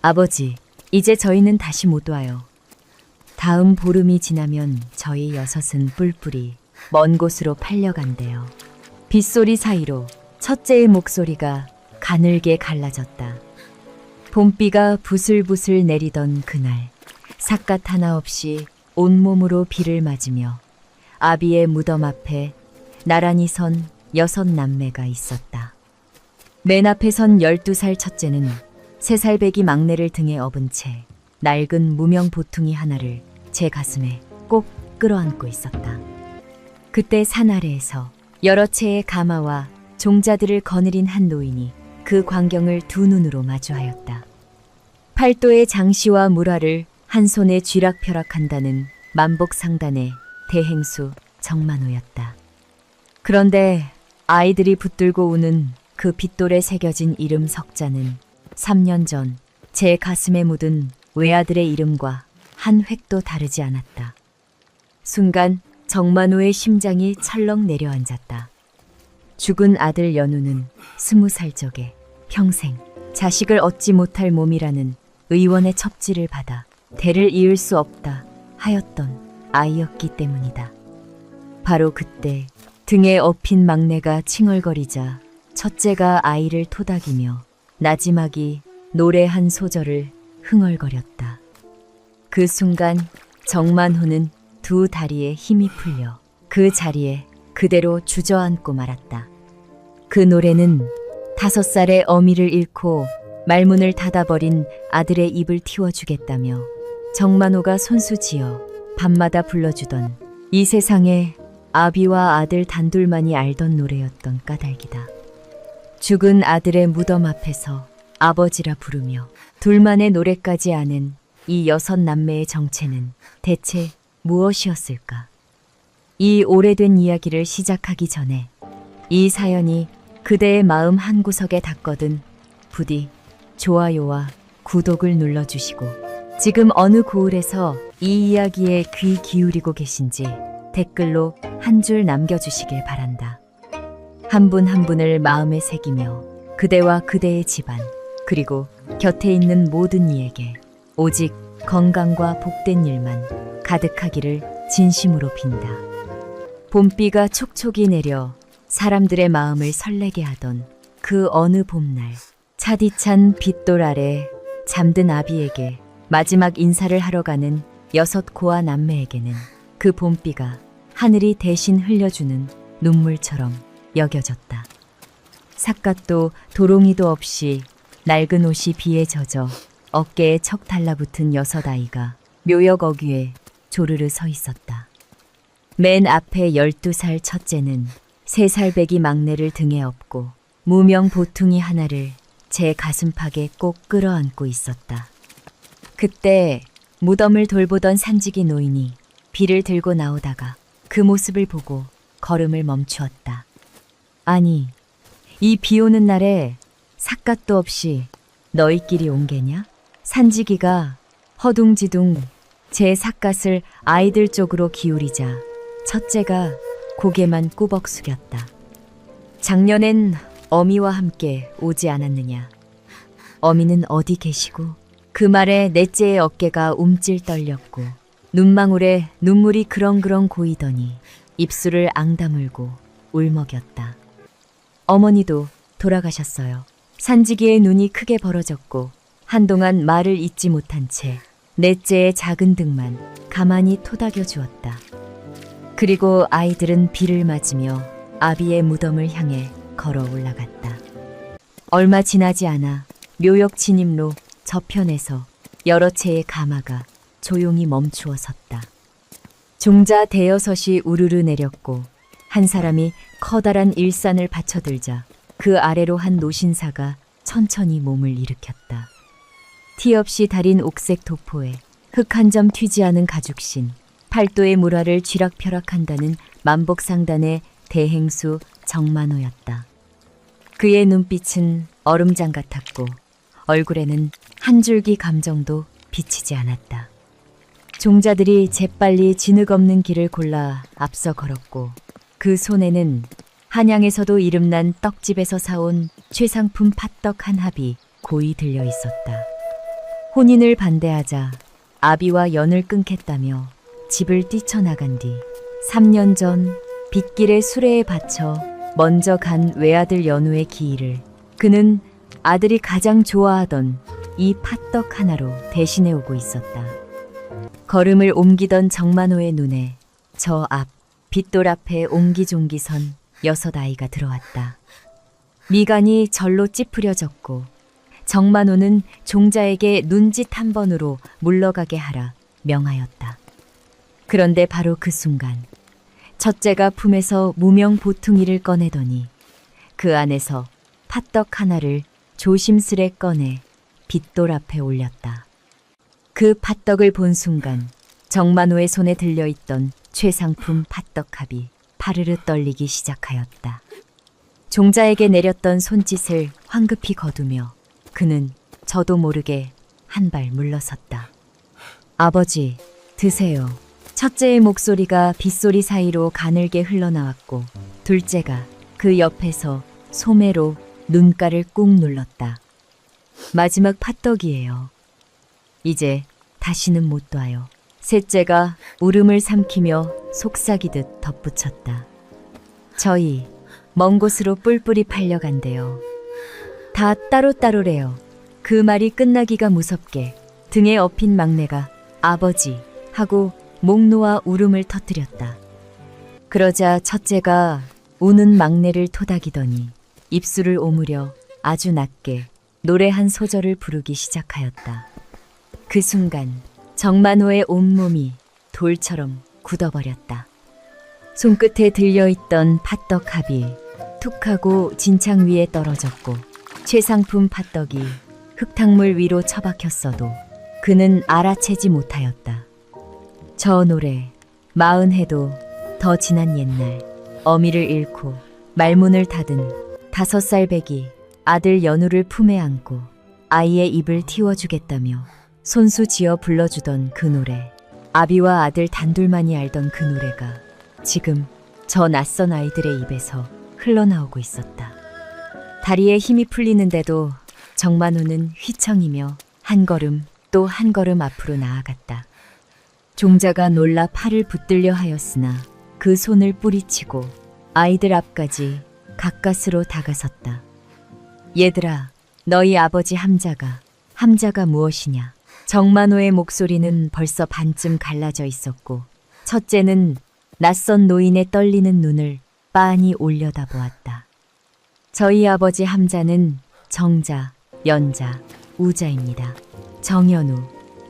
아버지, 이제 저희는 다시 못 와요. 다음 보름이 지나면 저희 6은 뿔뿔이 먼 곳으로 팔려간대요. 빗소리 사이로 첫째의 목소리가 가늘게 갈라졌다. 봄비가 부슬부슬 내리던 그날, 삿갓 하나 없이 온몸으로 비를 맞으며 아비의 무덤 앞에 나란히 선 6남매가 있었다. 맨 앞에 선 12살 첫째는 3살배기 막내를 등에 업은 채 낡은 무명 보퉁이 하나를 제 가슴에 꼭 끌어안고 있었다. 그때 산 아래에서 여러 채의 가마와 종자들을 거느린 한 노인이 그 광경을 두 눈으로 마주하였다. 팔도의 장시와 물화를 한 손에 쥐락펴락한다는 만복상단의 대행수 정만호였다. 그런데 아이들이 붙들고 우는 그 빗돌에 새겨진 이름 석자는 3년 전 제 가슴에 묻은 외아들의 이름과 한 획도 다르지 않았다. 순간 정만호의 심장이 철렁 내려앉았다. 죽은 아들 연우는 20살 적에 평생 자식을 얻지 못할 몸이라는 의원의 첩지를 받아 대를 이을 수 없다 하였던 아이였기 때문이다. 바로 그때 등에 업힌 막내가 칭얼거리자 첫째가 아이를 토닥이며 나지막이 노래 한 소절을 흥얼거렸다. 그 순간 정만호는 두 다리에 힘이 풀려 그 자리에 그대로 주저앉고 말았다. 그 노래는 5살의 어미를 잃고 말문을 닫아버린 아들의 입을 틔워주겠다며 정만호가 손수지어 밤마다 불러주던 이 세상에 아비와 아들 단둘만이 알던 노래였던 까닭이다. 죽은 아들의 무덤 앞에서 아버지라 부르며 둘만의 노래까지 아는 이 6남매의 정체는 대체 무엇이었을까? 이 오래된 이야기를 시작하기 전에 이 사연이 그대의 마음 한구석에 닿거든 부디 좋아요와 구독을 눌러주시고 지금 어느 고을에서 이 이야기에 귀 기울이고 계신지 댓글로 한 줄 남겨주시길 바란다. 한 분 한 분을 마음에 새기며 그대와 그대의 집안 그리고 곁에 있는 모든 이에게 오직 건강과 복된 일만 가득하기를 진심으로 빈다. 봄비가 촉촉이 내려 사람들의 마음을 설레게 하던 그 어느 봄날 차디찬 빗돌 아래 잠든 아비에게 마지막 인사를 하러 가는 6 고아 남매에게는 그 봄비가 하늘이 대신 흘려주는 눈물처럼 여겨졌다. 삿갓도 도롱이도 없이 낡은 옷이 비에 젖어 어깨에 척 달라붙은 6 아이가 묘역 어귀에 조르르 서 있었다. 맨 앞에 12살 첫째는 3살배기 막내를 등에 업고 무명 보퉁이 하나를 제 가슴팍에 꼭 끌어안고 있었다. 그때 무덤을 돌보던 산지기 노인이 비를 들고 나오다가 그 모습을 보고 걸음을 멈추었다. 아니, 이 비 오는 날에 삿갓도 없이 너희끼리 온 게냐? 산지기가 허둥지둥 제 삿갓을 아이들 쪽으로 기울이자 첫째가 고개만 꾸벅 숙였다. 작년엔 어미와 함께 오지 않았느냐? 어미는 어디 계시고? 그 말에 넷째의 어깨가 움찔 떨렸고 눈망울에 눈물이 그렁그렁 고이더니 입술을 앙다물고 울먹였다. 어머니도 돌아가셨어요. 산지기의 눈이 크게 벌어졌고 한동안 말을 잇지 못한 채 넷째의 작은 등만 가만히 토닥여 주었다. 그리고 아이들은 비를 맞으며 아비의 무덤을 향해 걸어 올라갔다. 얼마 지나지 않아 묘역 진입로 저편에서 여러 채의 가마가 조용히 멈추어 섰다. 종자 대여섯이 우르르 내렸고 한 사람이 커다란 일산을 받쳐들자 그 아래로 한 노신사가 천천히 몸을 일으켰다. 티 없이 달인 옥색 도포에 흙 한 점 튀지 않은 가죽신, 팔도의 물화를 쥐락펴락한다는 만복상단의 대행수 정만호였다. 그의 눈빛은 얼음장 같았고 얼굴에는 한 줄기 감정도 비치지 않았다. 종자들이 재빨리 진흙없는 길을 골라 앞서 걸었고 그 손에는 한양에서도 이름난 떡집에서 사온 최상품 팥떡 한 합이 고이 들려 있었다. 혼인을 반대하자 아비와 연을 끊겠다며 집을 뛰쳐나간 뒤 3년 전 빗길의 수레에 받쳐 먼저 간 외아들 연우의 기일을 그는 아들이 가장 좋아하던 이 팥떡 하나로 대신해 오고 있었다. 걸음을 옮기던 정만호의 눈에 저 앞 빗돌 앞에 옹기종기 선 6아이가 들어왔다. 미간이 절로 찌푸려졌고 정만호는 종자에게 눈짓 한 번으로 물러가게 하라 명하였다. 그런데 바로 그 순간 첫째가 품에서 무명 보퉁이를 꺼내더니 그 안에서 팥떡 하나를 조심스레 꺼내 빗돌 앞에 올렸다. 그 팥떡을 본 순간 정만호의 손에 들려있던 최상품 팥떡합이 파르르 떨리기 시작하였다. 종자에게 내렸던 손짓을 황급히 거두며 그는 저도 모르게 한 발 물러섰다. 아버지, 드세요. 첫째의 목소리가 빗소리 사이로 가늘게 흘러나왔고 둘째가 그 옆에서 소매로 눈가를 꾹 눌렀다. 마지막 팥떡이에요. 이제 다시는 못 둬요. 셋째가 울음을 삼키며 속삭이듯 덧붙였다. 저희 먼 곳으로 뿔뿔이 팔려간대요. 다 따로따로래요. 그 말이 끝나기가 무섭게 등에 업힌 막내가 아버지 하고 목 놓아 울음을 터뜨렸다. 그러자 첫째가 우는 막내를 토닥이더니 입술을 오므려 아주 낮게 노래 한 소절을 부르기 시작하였다. 그 순간 정만호의 온몸이 돌처럼 굳어버렸다. 손끝에 들려있던 팥떡합이 툭 하고 진창 위에 떨어졌고 최상품 팥떡이 흙탕물 위로 처박혔어도 그는 알아채지 못하였다. 저 노래 40해도 더 지난 옛날 어미를 잃고 말문을 닫은 5살 배기 아들 연우를 품에 안고 아이의 입을 틔워주겠다며 손수 지어 불러주던 그 노래, 아비와 아들 단둘만이 알던 그 노래가 지금 저 낯선 아이들의 입에서 흘러나오고 있었다. 다리에 힘이 풀리는데도 정만호는 휘청이며 한 걸음 또 한 걸음 앞으로 나아갔다. 종자가 놀라 팔을 붙들려 하였으나 그 손을 뿌리치고 아이들 앞까지 가까스로 다가섰다. 얘들아, 너희 아버지 함자가 무엇이냐? 정만호의 목소리는 벌써 반쯤 갈라져 있었고 첫째는 낯선 노인의 떨리는 눈을 빤히 올려다보았다. 저희 아버지 함자는 정자, 연자, 우자입니다. 정연우.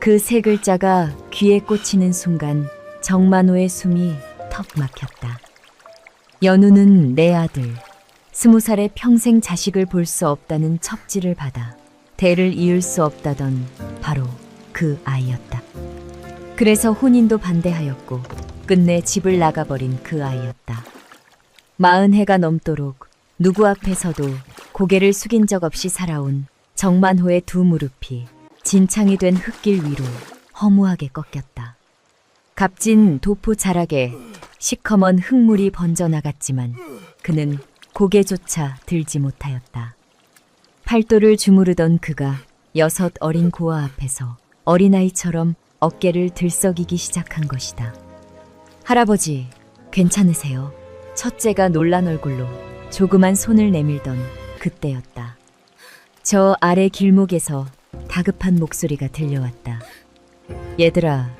그 세 글자가 귀에 꽂히는 순간 정만호의 숨이 턱 막혔다. 연우는 내 아들. 20살에 평생 자식을 볼 수 없다는 첩지를 받아 대를 이을 수 없다던 바로 그 아이였다. 그래서 혼인도 반대하였고 끝내 집을 나가버린 그 아이였다. 40해가 넘도록 누구 앞에서도 고개를 숙인 적 없이 살아온 정만호의 두 무릎이 진창이 된 흙길 위로 허무하게 꺾였다. 값진 도포 자락에 시커먼 흙물이 번져나갔지만 그는 고개조차 들지 못하였다. 팔도를 주무르던 그가 6 어린 고아 앞에서 어린아이처럼 어깨를 들썩이기 시작한 것이다. 할아버지, 괜찮으세요? 첫째가 놀란 얼굴로 조그만 손을 내밀던 그때였다. 저 아래 길목에서 다급한 목소리가 들려왔다. 얘들아,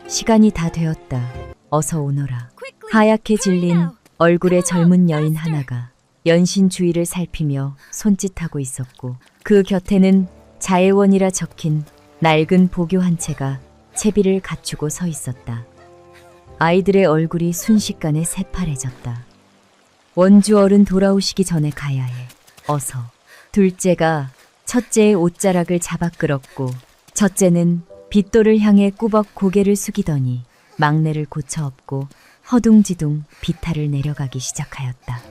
시간이 다 되었다. 어서 오너라. 하얗게 질린 얼굴의 젊은 여인 하나가 연신 주위를 살피며 손짓하고 있었고 그 곁에는 자애원이라 적힌 낡은 보교 한 채가 채비를 갖추고 서 있었다. 아이들의 얼굴이 순식간에 새파래졌다. 원주 어른 돌아오시기 전에 가야 해. 어서. 둘째가 첫째의 옷자락을 잡아 끌었고 첫째는 빗돌을 향해 꾸벅 고개를 숙이더니 막내를 고쳐 업고 허둥지둥 비탈을 내려가기 시작하였다.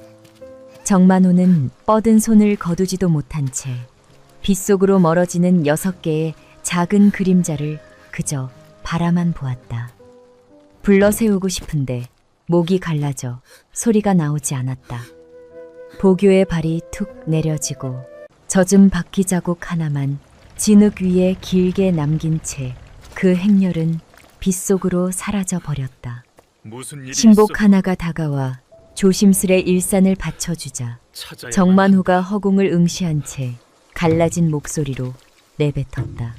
정만호는 뻗은 손을 거두지도 못한 채 빗속으로 멀어지는 6개의 작은 그림자를 그저 바라만 보았다. 불러세우고 싶은데 목이 갈라져 소리가 나오지 않았다. 보교의 발이 툭 내려지고 젖은 바퀴 자국 하나만 진흙 위에 길게 남긴 채 그 행렬은 빗속으로 사라져 버렸다. 무슨 일이 신복 있어? 하나가 다가와 조심스레 일산을 받쳐주자 찾아야만 정만호가 허공을 응시한 채 갈라진 목소리로 내뱉었다.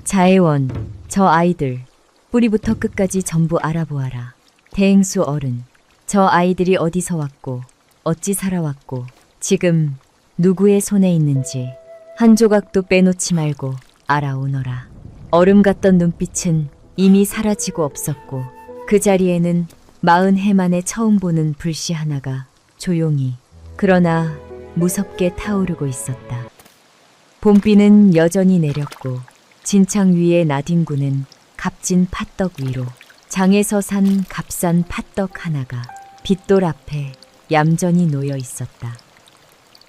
자혜원, 저 아이들 뿌리부터 끝까지 전부 알아보아라. 대행수 어른, 저 아이들이 어디서 왔고 어찌 살아왔고 지금 누구의 손에 있는지 한 조각도 빼놓지 말고 알아오너라. 얼음 같던 눈빛은 이미 사라지고 없었고 그 자리에는 40해 만에 처음 보는 불씨 하나가 조용히 그러나 무섭게 타오르고 있었다. 봄비는 여전히 내렸고 진창 위의 나뒹구는 값진 팥떡 위로 장에서 산 값싼 팥떡 하나가 빗돌 앞에 얌전히 놓여 있었다.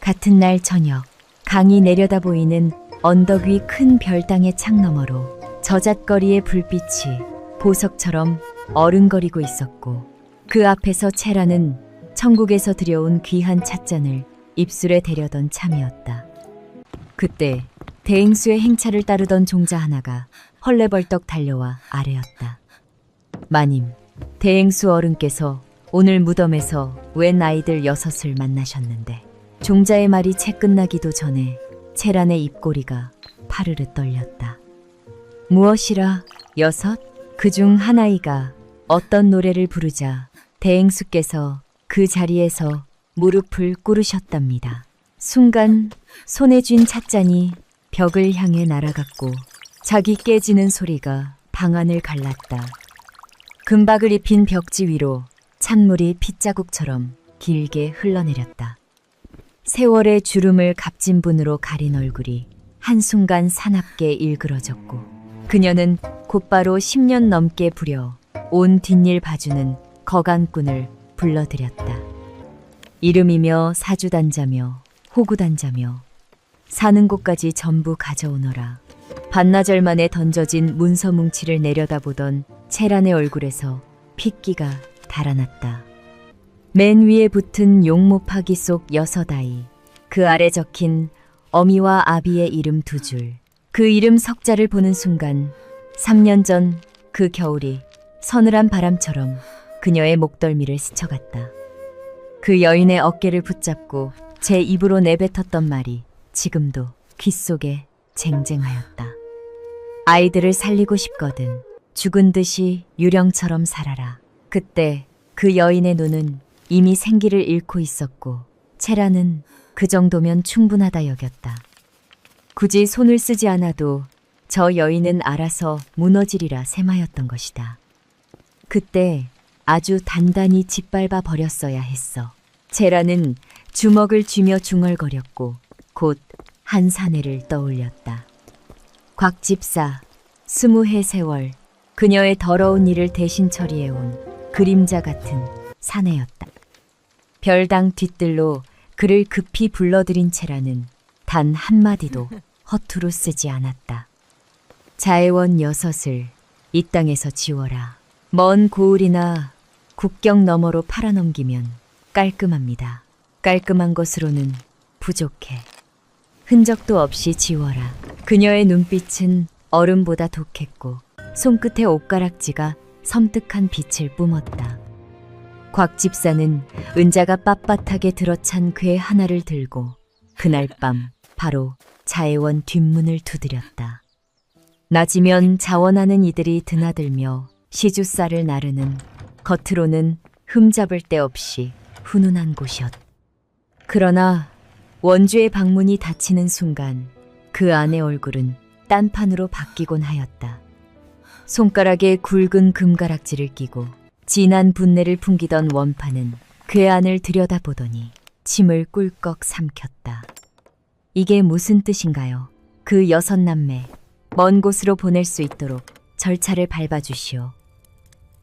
같은 날 저녁 강이 내려다 보이는 언덕 위 큰 별당의 창 너머로 저잣거리의 불빛이 보석처럼 어른거리고 있었고 그 앞에서 채라는 천국에서 들여온 귀한 찻잔을 입술에 대려던 참이었다. 그때 대행수의 행차를 따르던 종자 하나가 헐레벌떡 달려와 아뢰었다. 마님, 대행수 어른께서 오늘 무덤에서 웬 아이들 6을 만나셨는데 종자의 말이 채 끝나기도 전에 채란의 입꼬리가 파르르 떨렸다. 무엇이라 6? 그중 한 아이가 어떤 노래를 부르자 대행수께서 그 자리에서 무릎을 꿇으셨답니다. 순간 손에 쥔 찻잔이 벽을 향해 날아갔고 자기 깨지는 소리가 방안을 갈랐다. 금박을 입힌 벽지 위로 찬물이 핏자국처럼 길게 흘러내렸다. 세월의 주름을 값진 분으로 가린 얼굴이 한순간 사납게 일그러졌고 그녀는 곧바로 10년 넘게 부려 온 뒷일 봐주는 거간꾼을 불러들였다. 이름이며 사주단자며 호구단자며 사는 곳까지 전부 가져오너라. 반나절 만에 던져진 문서 뭉치를 내려다보던 채란의 얼굴에서 핏기가 달아났다. 맨 위에 붙은 용모파기 속 6아이, 그 아래 적힌 어미와 아비의 이름 2줄, 그 이름 석자를 보는 순간 3년 전 그 겨울이 서늘한 바람처럼 그녀의 목덜미를 스쳐갔다. 그 여인의 어깨를 붙잡고 제 입으로 내뱉었던 말이 지금도 귓속에 쟁쟁하였다. 아이들을 살리고 싶거든 죽은 듯이 유령처럼 살아라. 그때 그 여인의 눈은 이미 생기를 잃고 있었고 채라는 그 정도면 충분하다 여겼다. 굳이 손을 쓰지 않아도 저 여인은 알아서 무너지리라 셈하였던 것이다. 그때 아주 단단히 짓밟아 버렸어야 했어. 채라는 주먹을 쥐며 중얼거렸고 곧 한 사내를 떠올렸다. 곽집사, 20해 세월 그녀의 더러운 일을 대신 처리해온 그림자 같은 사내였다. 별당 뒤뜰로 그를 급히 불러들인 채라는 단 한마디도 허투루 쓰지 않았다. 자혜원 6을 이 땅에서 지워라. 먼 고을이나 국경 너머로 팔아넘기면 깔끔합니다. 깔끔한 것으로는 부족해. 흔적도 없이 지워라. 그녀의 눈빛은 얼음보다 독했고 손끝의 옷가락지가 섬뜩한 빛을 뿜었다. 곽 집사는 은자가 빳빳하게 들어찬 궤 하나를 들고 그날 밤 바로 자혜원 뒷문을 두드렸다. 낮이면 자원하는 이들이 드나들며 시주쌀을 나르는 겉으로는 흠잡을 데 없이 훈훈한 곳이었다. 그러나 원주의 방문이 닫히는 순간 그 안의 얼굴은 딴판으로 바뀌곤 하였다. 손가락에 굵은 금가락지를 끼고 진한 분내를 풍기던 원판은 궤 안을 들여다보더니 침을 꿀꺽 삼켰다. 이게 무슨 뜻인가요? 그 6남매 먼 곳으로 보낼 수 있도록 절차를 밟아주시오.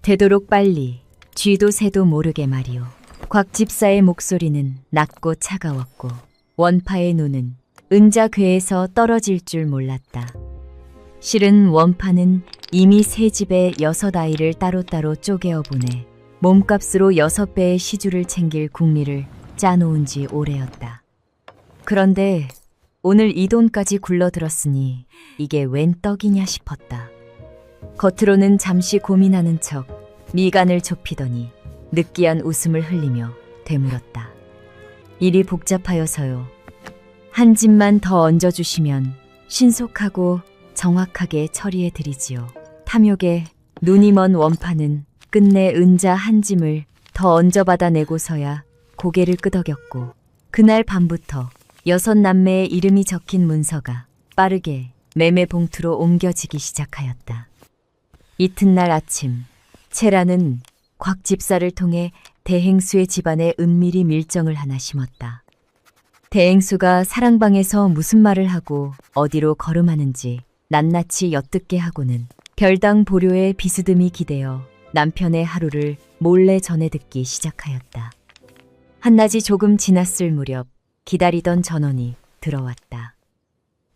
되도록 빨리 쥐도 새도 모르게 말이오. 곽 집사의 목소리는 낮고 차가웠고 원파의 눈은 은자 궤에서 떨어질 줄 몰랐다. 실은 원파는 이미 세 집에 6아이를 따로따로 쪼개어 보내 몸값으로 6배의 시주를 챙길 국리를 짜놓은 지 오래였다. 그런데 오늘 이 돈까지 굴러들었으니 이게 웬 떡이냐 싶었다. 겉으로는 잠시 고민하는 척 미간을 좁히더니 느끼한 웃음을 흘리며 되물었다. 일이 복잡하여서요. 한 집만 더 얹어주시면 신속하고 정확하게 처리해 드리지요. 탐욕에 눈이 먼 원판은 끝내 은자 한 짐을 더 얹어받아 내고서야 고개를 끄덕였고, 그날 밤부터 6남매의 이름이 적힌 문서가 빠르게 매매 봉투로 옮겨지기 시작하였다. 이튿날 아침, 채라는 곽 집사를 통해 대행수의 집안에 은밀히 밀정을 하나 심었다. 대행수가 사랑방에서 무슨 말을 하고 어디로 걸음하는지 낱낱이 엿듣게 하고는 별당 보료에 비스듬히 기대어 남편의 하루를 몰래 전해 듣기 시작하였다. 한낮이 조금 지났을 무렵 기다리던 전원이 들어왔다.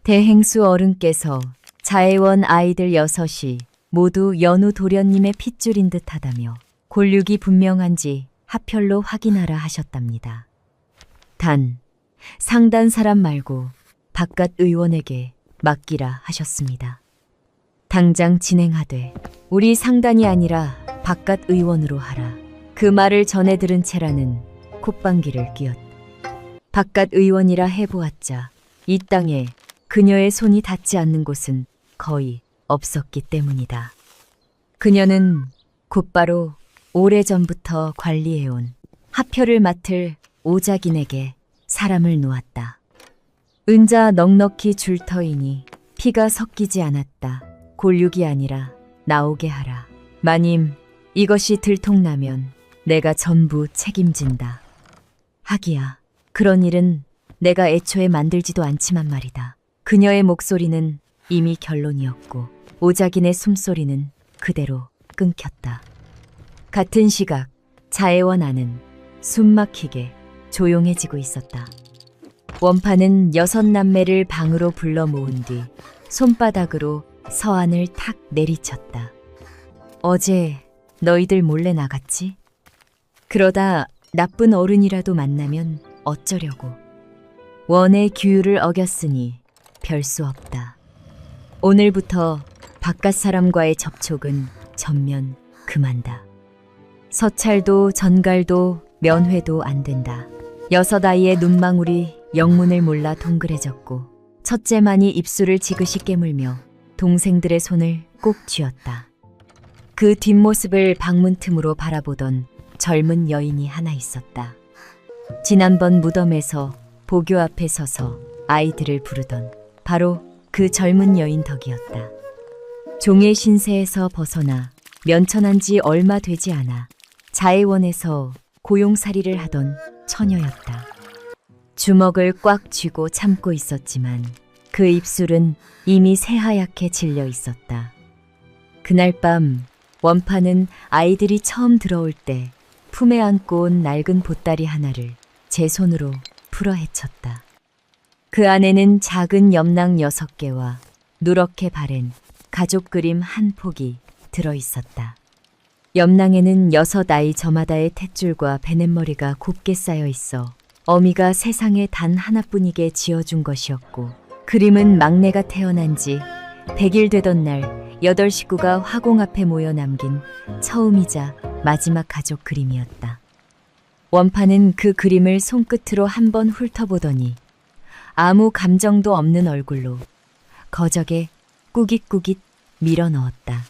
대행수 어른께서 자애원 아이들 6이 모두 연우 도련님의 핏줄인 듯하다며 골육이 분명한지 하편로 확인하라 하셨답니다. 단 상단 사람 말고 바깥 의원에게 맡기라 하셨습니다. 당장 진행하되 우리 상단이 아니라 바깥 의원으로 하라. 그 말을 전해 들은 채라는 콧방귀를 뀌었다. 바깥 의원이라 해보았자 이 땅에 그녀의 손이 닿지 않는 곳은 거의 없었기 때문이다. 그녀는 곧바로 오래전부터 관리해온 하표를 맡을 오작인에게 사람을 놓았다. 은자 넉넉히 줄 터이니 피가 섞이지 않았다. 골육이 아니라 나오게 하라. 마님, 이것이 들통나면 내가 전부 책임진다. 하기야, 그런 일은 내가 애초에 만들지도 않지만 말이다. 그녀의 목소리는 이미 결론이었고 오작인의 숨소리는 그대로 끊겼다. 같은 시각 자애원 안은 숨막히게 조용해지고 있었다. 원판은 6남매를 방으로 불러 모은 뒤 손바닥으로 서한을 탁 내리쳤다. 어제 너희들 몰래 나갔지? 그러다 나쁜 어른이라도 만나면 어쩌려고. 원의 규율을 어겼으니 별 수 없다. 오늘부터 바깥 사람과의 접촉은 전면 금한다. 서찰도 전갈도 면회도 안 된다. 6아이의 눈망울이 영문을 몰라 동그래졌고 첫째만이 입술을 지그시 깨물며 동생들의 손을 꼭 쥐었다. 그 뒷모습을 방문 틈으로 바라보던 젊은 여인이 하나 있었다. 지난번 무덤에서 보교 앞에 서서 아이들을 부르던 바로 그 젊은 여인 덕이었다. 종의 신세에서 벗어나 면천한 지 얼마 되지 않아 자애원에서 고용살이를 하던 처녀였다. 주먹을 꽉 쥐고 참고 있었지만 그 입술은 이미 새하얗게 질려 있었다. 그날 밤 원판은 아이들이 처음 들어올 때 품에 안고 온 낡은 보따리 하나를 제 손으로 풀어 헤쳤다. 그 안에는 작은 염랑 6개와 누렇게 바랜 가족 그림 한 폭이 들어 있었다. 염랑에는 6아이 저마다의 탯줄과 베넷머리가 곱게 쌓여 있어 어미가 세상에 단 하나뿐이게 지어준 것이었고, 그림은 막내가 태어난 지 100일 되던 날 8식구가 화공 앞에 모여 남긴 처음이자 마지막 가족 그림이었다. 원판은 그 그림을 손끝으로 한번 훑어보더니 아무 감정도 없는 얼굴로 거적에 꾸깃꾸깃 밀어 넣었다.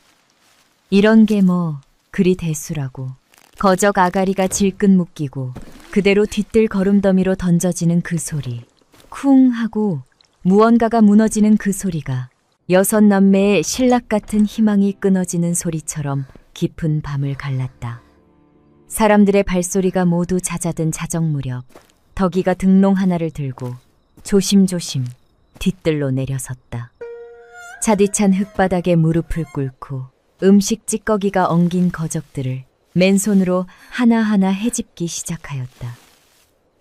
이런 게 뭐 그리 대수라고. 거적 아가리가 질끈 묶이고 그대로 뒤뜰 걸음더미로 던져지는 그 소리, 쿵 하고 무언가가 무너지는 그 소리가 6남매의 신락 같은 희망이 끊어지는 소리처럼 깊은 밤을 갈랐다. 사람들의 발소리가 모두 잦아든 자정 무렵 덕이가 등롱 하나를 들고 조심조심 뒤뜰로 내려섰다. 차디찬 흙바닥에 무릎을 꿇고 음식 찌꺼기가 엉긴 거적들을 맨손으로 하나하나 헤집기 시작하였다.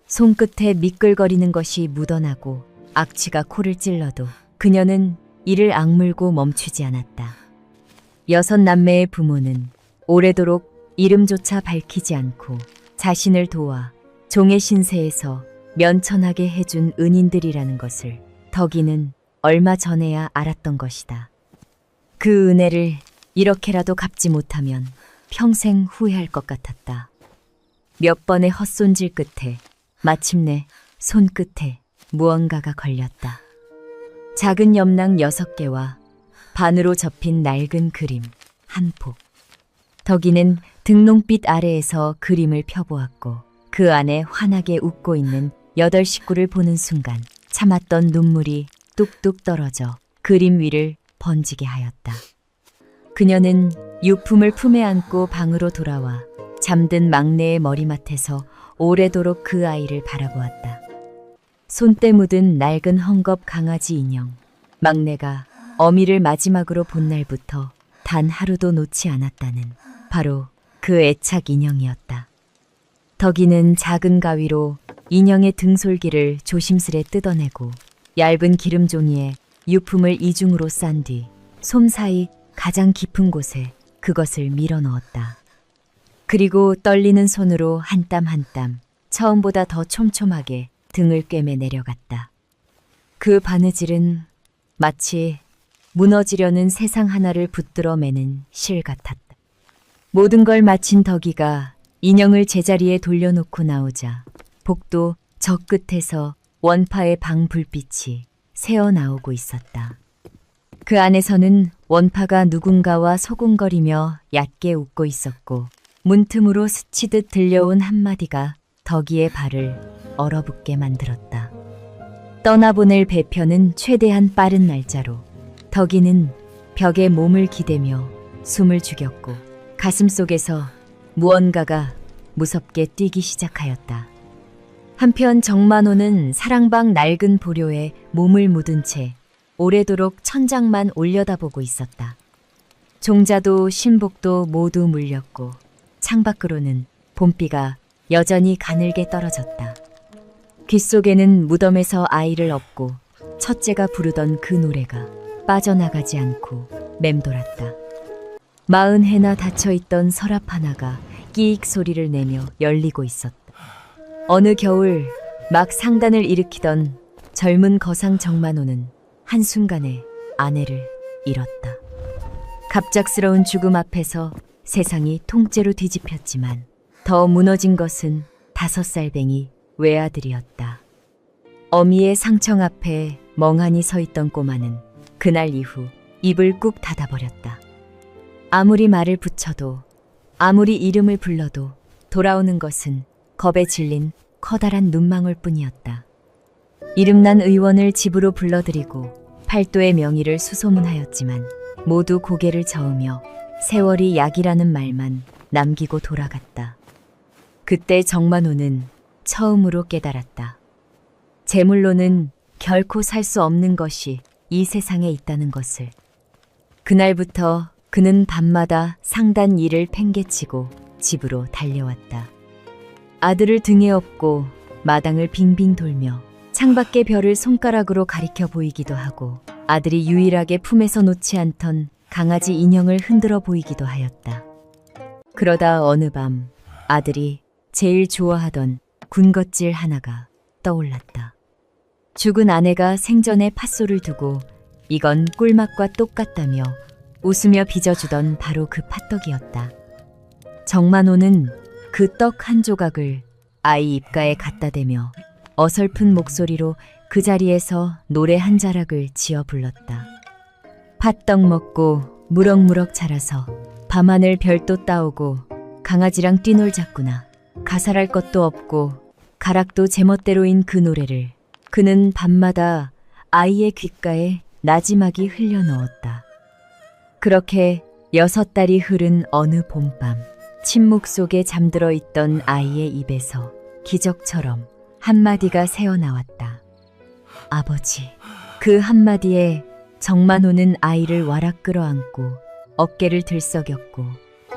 손끝에 미끌거리는 것이 묻어나고 악취가 코를 찔러도 그녀는 이를 악물고 멈추지 않았다. 6남매의 부모는 오래도록 이름조차 밝히지 않고 자신을 도와 종의 신세에서 면천하게 해준 은인들이라는 것을 덕이는 얼마 전에야 알았던 것이다. 그 은혜를 이렇게라도 갚지 못하면 평생 후회할 것 같았다. 몇 번의 헛손질 끝에 마침내 손끝에 무언가가 걸렸다. 작은 염랑 6개와 반으로 접힌 낡은 그림 한 폭. 덕이는 등롱빛 아래에서 그림을 펴보았고 그 안에 환하게 웃고 있는 8 식구를 보는 순간 참았던 눈물이 뚝뚝 떨어져 그림 위를 번지게 하였다. 그녀는 유품을 품에 안고 방으로 돌아와 잠든 막내의 머리맡에서 오래도록 그 아이를 바라보았다. 손때 묻은 낡은 헝겊 강아지 인형. 막내가 어미를 마지막으로 본 날부터 단 하루도 놓지 않았다는 바로 그 애착 인형이었다. 덕이는 작은 가위로 인형의 등솔기를 조심스레 뜯어내고 얇은 기름 종이에 유품을 이중으로 싼 뒤 솜 사이 가장 깊은 곳에 그것을 밀어 넣었다. 그리고 떨리는 손으로 한 땀 한 땀 처음보다 더 촘촘하게 등을 꿰매 내려갔다. 그 바느질은 마치 무너지려는 세상 하나를 붙들어 매는 실 같았다. 모든 걸 마친 덕이가 인형을 제자리에 돌려놓고 나오자 복도 저 끝에서 원파의 방 불빛이 새어나오고 있었다. 그 안에서는 원파가 누군가와 소곤거리며 얕게 웃고 있었고 문틈으로 스치듯 들려온 한마디가 덕이의 발을 얼어붙게 만들었다. 떠나보낼 배편은 최대한 빠른 날짜로 덕이는 벽에 몸을 기대며 숨을 죽였고 가슴속에서 무언가가 무섭게 뛰기 시작하였다. 한편 정만호는 사랑방 낡은 보료에 몸을 묻은 채 오래도록 천장만 올려다보고 있었다. 종자도 신복도 모두 물렸고 창밖으로는 봄비가 여전히 가늘게 떨어졌다. 귓속에는 무덤에서 아이를 업고 첫째가 부르던 그 노래가 빠져나가지 않고 맴돌았다. 40해나 닫혀있던 서랍 하나가 끼익 소리를 내며 열리고 있었다. 어느 겨울 막 상단을 일으키던 젊은 거상 정만호는 한순간에 아내를 잃었다. 갑작스러운 죽음 앞에서 세상이 통째로 뒤집혔지만 더 무너진 것은 5살뱅이 외아들이었다. 어미의 상청 앞에 멍하니 서 있던 꼬마는 그날 이후 입을 꾹 닫아버렸다. 아무리 말을 붙여도 아무리 이름을 불러도 돌아오는 것은 겁에 질린 커다란 눈망울 뿐이었다. 이름난 의원을 집으로 불러들이고 팔도의 명의를 수소문하였지만 모두 고개를 저으며 세월이 약이라는 말만 남기고 돌아갔다. 그때 정만호는 처음으로 깨달았다. 재물로는 결코 살 수 없는 것이 이 세상에 있다는 것을. 그날부터 그는 밤마다 상단 일을 팽개치고 집으로 달려왔다. 아들을 등에 업고 마당을 빙빙 돌며 창밖의 별을 손가락으로 가리켜 보이기도 하고 아들이 유일하게 품에서 놓지 않던 강아지 인형을 흔들어 보이기도 하였다. 그러다 어느 밤 아들이 제일 좋아하던 군것질 하나가 떠올랐다. 죽은 아내가 생전에 팥소를 두고 이건 꿀맛과 똑같다며 웃으며 빚어주던 바로 그 팥떡이었다. 정만호는 그 떡 한 조각을 아이 입가에 갖다 대며 어설픈 목소리로 그 자리에서 노래 한 자락을 지어 불렀다. 팥떡 먹고 무럭무럭 자라서 밤하늘 별도 따오고 강아지랑 뛰놀자꾸나 가살할 것도 없고 가락도 제멋대로인 그 노래를 그는 밤마다 아이의 귓가에 나지막이 흘려 넣었다. 그렇게 6달이 흐른 어느 봄밤 침묵 속에 잠들어 있던 아이의 입에서 기적처럼 한마디가 새어나왔다. 아버지. 그 한마디에 정만호는 아이를 와락 끌어안고 어깨를 들썩였고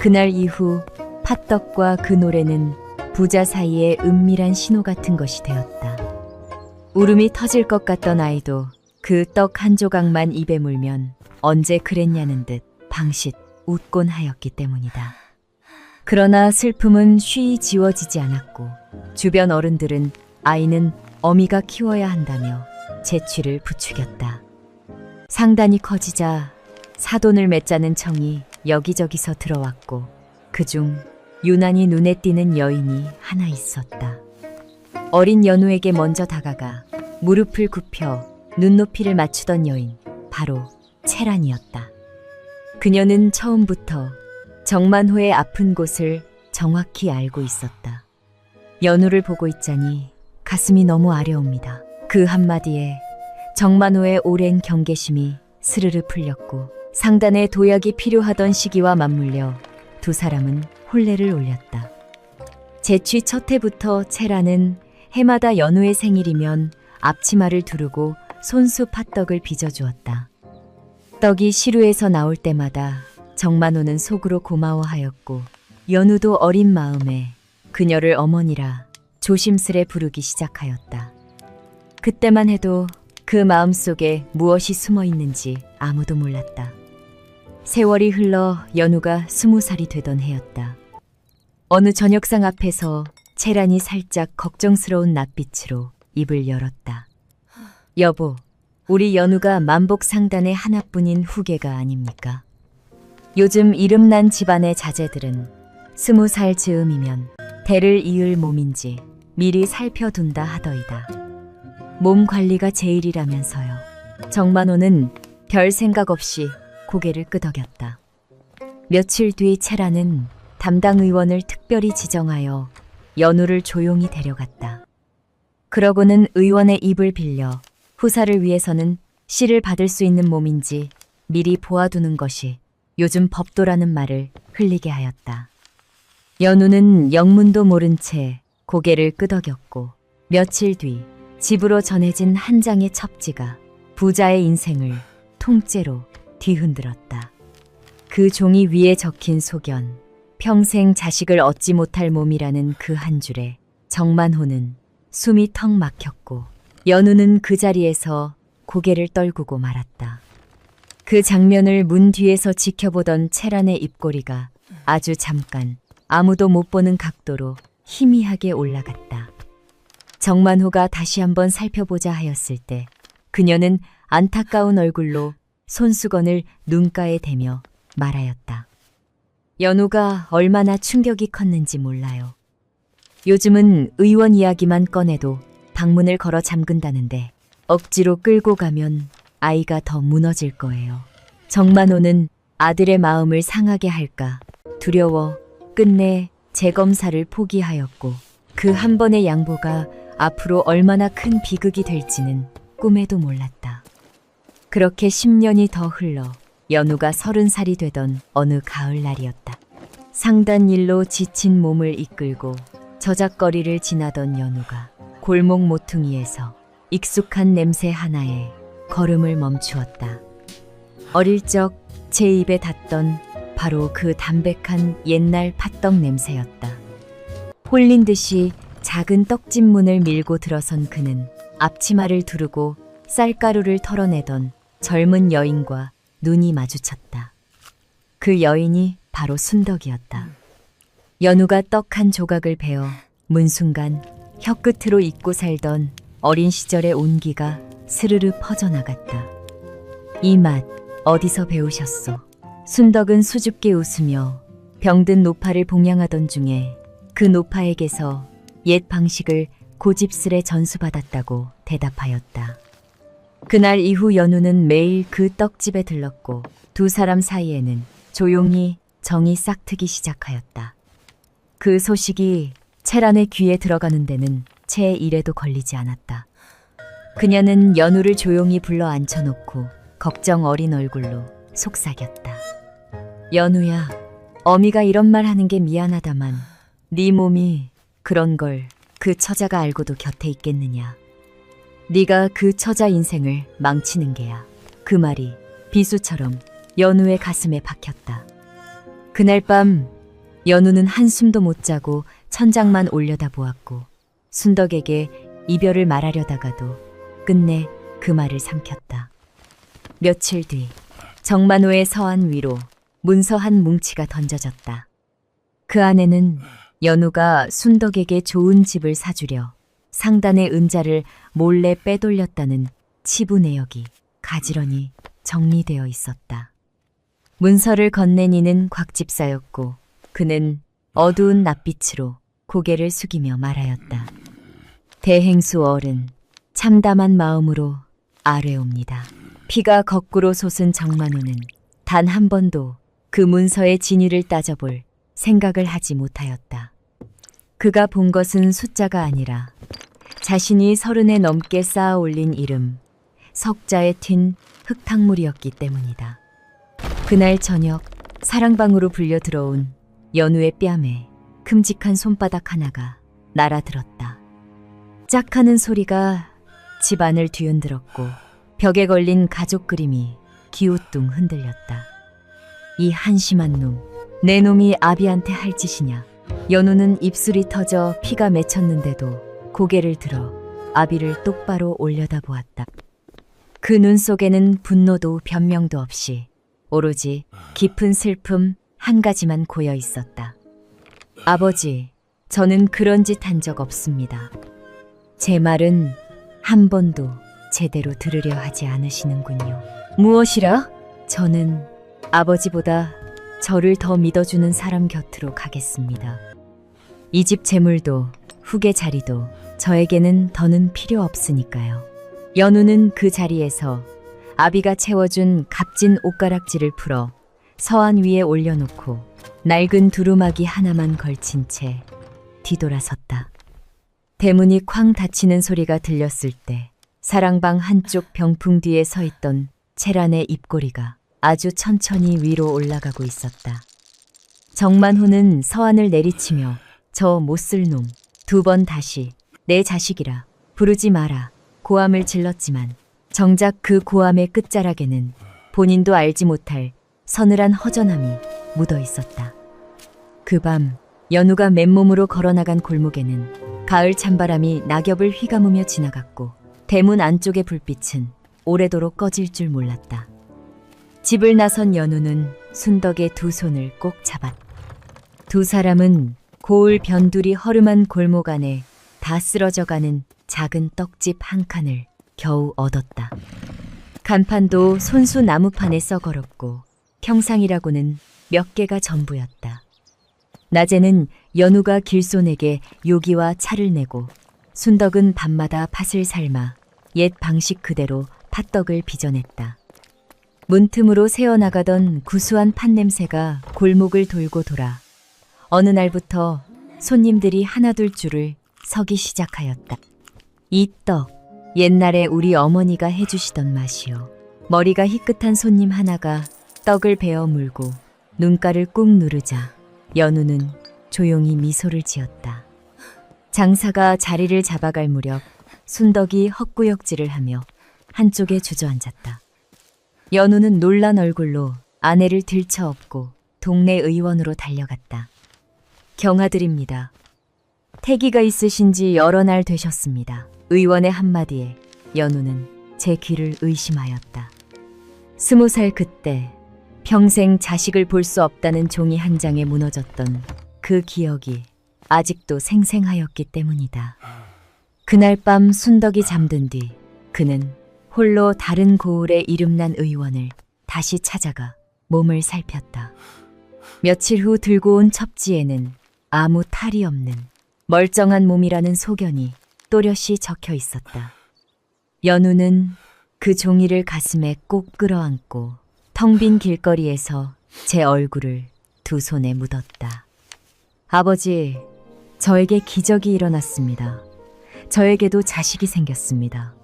그날 이후 팥떡과 그 노래는 부자 사이의 은밀한 신호 같은 것이 되었다. 울음이 터질 것 같던 아이도 그 떡 한 조각만 입에 물면 언제 그랬냐는 듯 방싯 웃곤 하였기 때문이다. 그러나 슬픔은 쉬이 지워지지 않았고 주변 어른들은 아이는 어미가 키워야 한다며 재취를 부추겼다. 상단이 커지자 사돈을 맺자는 청이 여기저기서 들어왔고 그중 유난히 눈에 띄는 여인이 하나 있었다. 어린 연우에게 먼저 다가가 무릎을 굽혀 눈높이를 맞추던 여인, 바로 채란이었다. 그녀는 처음부터 정만호의 아픈 곳을 정확히 알고 있었다. 연우를 보고 있자니 가슴이 너무 아려옵니다. 그 한마디에 정만호의 오랜 경계심이 스르르 풀렸고 상단에 도약이 필요하던 시기와 맞물려 두 사람은 혼례를 올렸다. 재취 첫 해부터 채란은 해마다 연우의 생일이면 앞치마를 두르고 손수 팥떡을 빚어주었다. 떡이 시루에서 나올 때마다 정만호는 속으로 고마워하였고 연우도 어린 마음에 그녀를 어머니라 조심스레 부르기 시작하였다. 그때만 해도 그 마음속에 무엇이 숨어 있는지 아무도 몰랐다. 세월이 흘러 연우가 20살이 되던 해였다. 어느 저녁상 앞에서 채란이 살짝 걱정스러운 낯빛으로 입을 열었다. 여보, 우리 연우가 만복 상단의 하나뿐인 후계가 아닙니까? 요즘 이름난 집안의 자제들은 20살 즈음이면 대를 이을 몸인지 미리 살펴둔다 하더이다. 몸 관리가 제일이라면서요. 정만호는 별 생각 없이 고개를 끄덕였다. 며칠 뒤 채란은 담당 의원을 특별히 지정하여 연우를 조용히 데려갔다. 그러고는 의원의 입을 빌려 후사를 위해서는 씨를 받을 수 있는 몸인지 미리 보아두는 것이 요즘 법도라는 말을 흘리게 하였다. 연우는 영문도 모른 채 고개를 끄덕였고 며칠 뒤 집으로 전해진 한 장의 첩지가 부자의 인생을 통째로 뒤흔들었다. 그 종이 위에 적힌 소견, 평생 자식을 얻지 못할 몸이라는 그 한 줄에 정만호는 숨이 턱 막혔고 연우는 그 자리에서 고개를 떨구고 말았다. 그 장면을 문 뒤에서 지켜보던 채란의 입꼬리가 아주 잠깐 아무도 못 보는 각도로 희미하게 올라갔다. 정만호가 다시 한번 살펴보자 하였을 때 그녀는 안타까운 얼굴로 손수건을 눈가에 대며 말하였다. 연우가 얼마나 충격이 컸는지 몰라요. 요즘은 의원 이야기만 꺼내도 방문을 걸어 잠근다는데 억지로 끌고 가면 아이가 더 무너질 거예요. 정만호는 아들의 마음을 상하게 할까 두려워 끝내 재검사를 포기하였고 그 한 번의 양보가 앞으로 얼마나 큰 비극이 될지는 꿈에도 몰랐다. 그렇게 10년이 더 흘러 연우가 30살이 되던 어느 가을날이었다. 상단 일로 지친 몸을 이끌고 저작거리를 지나던 연우가 골목 모퉁이에서 익숙한 냄새 하나에 걸음을 멈추었다. 어릴 적 제 입에 닿던 바로 그 담백한 옛날 팥떡 냄새였다. 홀린 듯이 작은 떡집 문을 밀고 들어선 그는 앞치마를 두르고 쌀가루를 털어내던 젊은 여인과 눈이 마주쳤다. 그 여인이 바로 순덕이었다. 연우가 떡 한 조각을 베어 문 순간 혀끝으로 잊고 살던 어린 시절의 온기가 스르르 퍼져나갔다. 이 맛 어디서 배우셨소? 순덕은 수줍게 웃으며 병든 노파를 봉양하던 중에 그 노파에게서 옛 방식을 고집스레 전수받았다고 대답하였다. 그날 이후 연우는 매일 그 떡집에 들렀고 두 사람 사이에는 조용히 정이 싹트기 시작하였다. 그 소식이 채란의 귀에 들어가는 데는 채 1회도 걸리지 않았다. 그녀는 연우를 조용히 불러 앉혀놓고 걱정 어린 얼굴로 속삭였다. 연우야, 어미가 이런 말 하는 게 미안하다만 네 몸이 그런 걸 그 처자가 알고도 곁에 있겠느냐. 네가 그 처자 인생을 망치는 게야. 그 말이 비수처럼 연우의 가슴에 박혔다. 그날 밤 연우는 한숨도 못 자고 천장만 올려다보았고 순덕에게 이별을 말하려다가도 끝내 그 말을 삼켰다. 며칠 뒤 정만호의 서한 위로 문서 한 뭉치가 던져졌다. 그 안에는 연우가 순덕에게 좋은 집을 사주려 상단의 은자를 몰래 빼돌렸다는 치부 내역이 가지런히 정리되어 있었다. 문서를 건넨 이는 곽 집사였고 그는 어두운 낯빛으로 고개를 숙이며 말하였다. 대행수 어른, 참담한 마음으로 아뢰옵니다. 피가 거꾸로 솟은 정만호는 단 한 번도 그 문서의 진위를 따져볼 생각을 하지 못하였다. 그가 본 것은 숫자가 아니라 자신이 30에 넘게 쌓아 올린 이름, 석자에 튄 흙탕물이었기 때문이다. 그날 저녁 사랑방으로 불려 들어온 연우의 뺨에 큼직한 손바닥 하나가 날아들었다. 짝하는 소리가 집안을 뒤흔들었고 벽에 걸린 가족 그림이 기우뚱 흔들렸다. 이 한심한 놈, 내 놈이 아비한테 할 짓이냐. 연우는 입술이 터져 피가 맺혔는데도 고개를 들어 아비를 똑바로 올려다보았다. 그 눈 속에는 분노도 변명도 없이 오로지 깊은 슬픔 한 가지만 고여 있었다. 아버지, 저는 그런 짓 한 적 없습니다. 제 말은 한 번도 제대로 들으려 하지 않으시는군요. 무엇이라? 저는 아버지보다 저를 더 믿어주는 사람 곁으로 가겠습니다. 이 집 재물도 후계 자리도 저에게는 더는 필요 없으니까요. 연우는 그 자리에서 아비가 채워준 값진 옷가락지를 풀어 서안 위에 올려놓고 낡은 두루마기 하나만 걸친 채 뒤돌아섰다. 대문이 쾅 닫히는 소리가 들렸을 때 사랑방 한쪽 병풍 뒤에 서 있던 채란의 입꼬리가 아주 천천히 위로 올라가고 있었다. 정만호는 서안을 내리치며 저 못쓸 놈, 2번 다시 내 자식이라 부르지 마라 고함을 질렀지만 정작 그 고함의 끝자락에는 본인도 알지 못할 서늘한 허전함이 묻어 있었다. 그 밤 연우가 맨몸으로 걸어나간 골목에는 가을 찬바람이 낙엽을 휘감으며 지나갔고 대문 안쪽의 불빛은 오래도록 꺼질 줄 몰랐다. 집을 나선 연우는 순덕의 2 손을 꼭 잡았다. 2 사람은 고을 변두리 허름한 골목 안에 다 쓰러져가는 작은 떡집 한 칸을 겨우 얻었다. 간판도 손수 나무판에 썩어렸고 평상이라고는 몇 개가 전부였다. 낮에는 연우가 길손에게 요기와 차를 내고 순덕은 밤마다 팥을 삶아 옛 방식 그대로 팥떡을 빚어냈다. 문틈으로 새어나가던 구수한 팥냄새가 골목을 돌고 돌아 어느 날부터 손님들이 하나둘 줄을 서기 시작하였다. 이 떡, 옛날에 우리 어머니가 해주시던 맛이요. 머리가 희끗한 손님 하나가 떡을 베어 물고 눈가를 꾹 누르자 연우는 조용히 미소를 지었다. 장사가 자리를 잡아갈 무렵 순덕이 헛구역질을 하며 한쪽에 주저앉았다. 연우는 놀란 얼굴로 아내를 들쳐업고 동네 의원으로 달려갔다. 경하드립니다. 태기가 있으신 지 여러 날 되셨습니다. 의원의 한마디에 연우는 제 귀를 의심하였다. 20살 그때 평생 자식을 볼 수 없다는 종이 한 장에 무너졌던 그 기억이 아직도 생생하였기 때문이다. 그날 밤 순덕이 잠든 뒤 그는 홀로 다른 고을의 이름난 의원을 다시 찾아가 몸을 살폈다. 며칠 후 들고 온 첩지에는 아무 탈이 없는 멀쩡한 몸이라는 소견이 또렷이 적혀 있었다. 연우는 그 종이를 가슴에 꼭 끌어안고 텅 빈 길거리에서 제 얼굴을 2 손에 묻었다. 아버지, 저에게 기적이 일어났습니다. 저에게도 자식이 생겼습니다.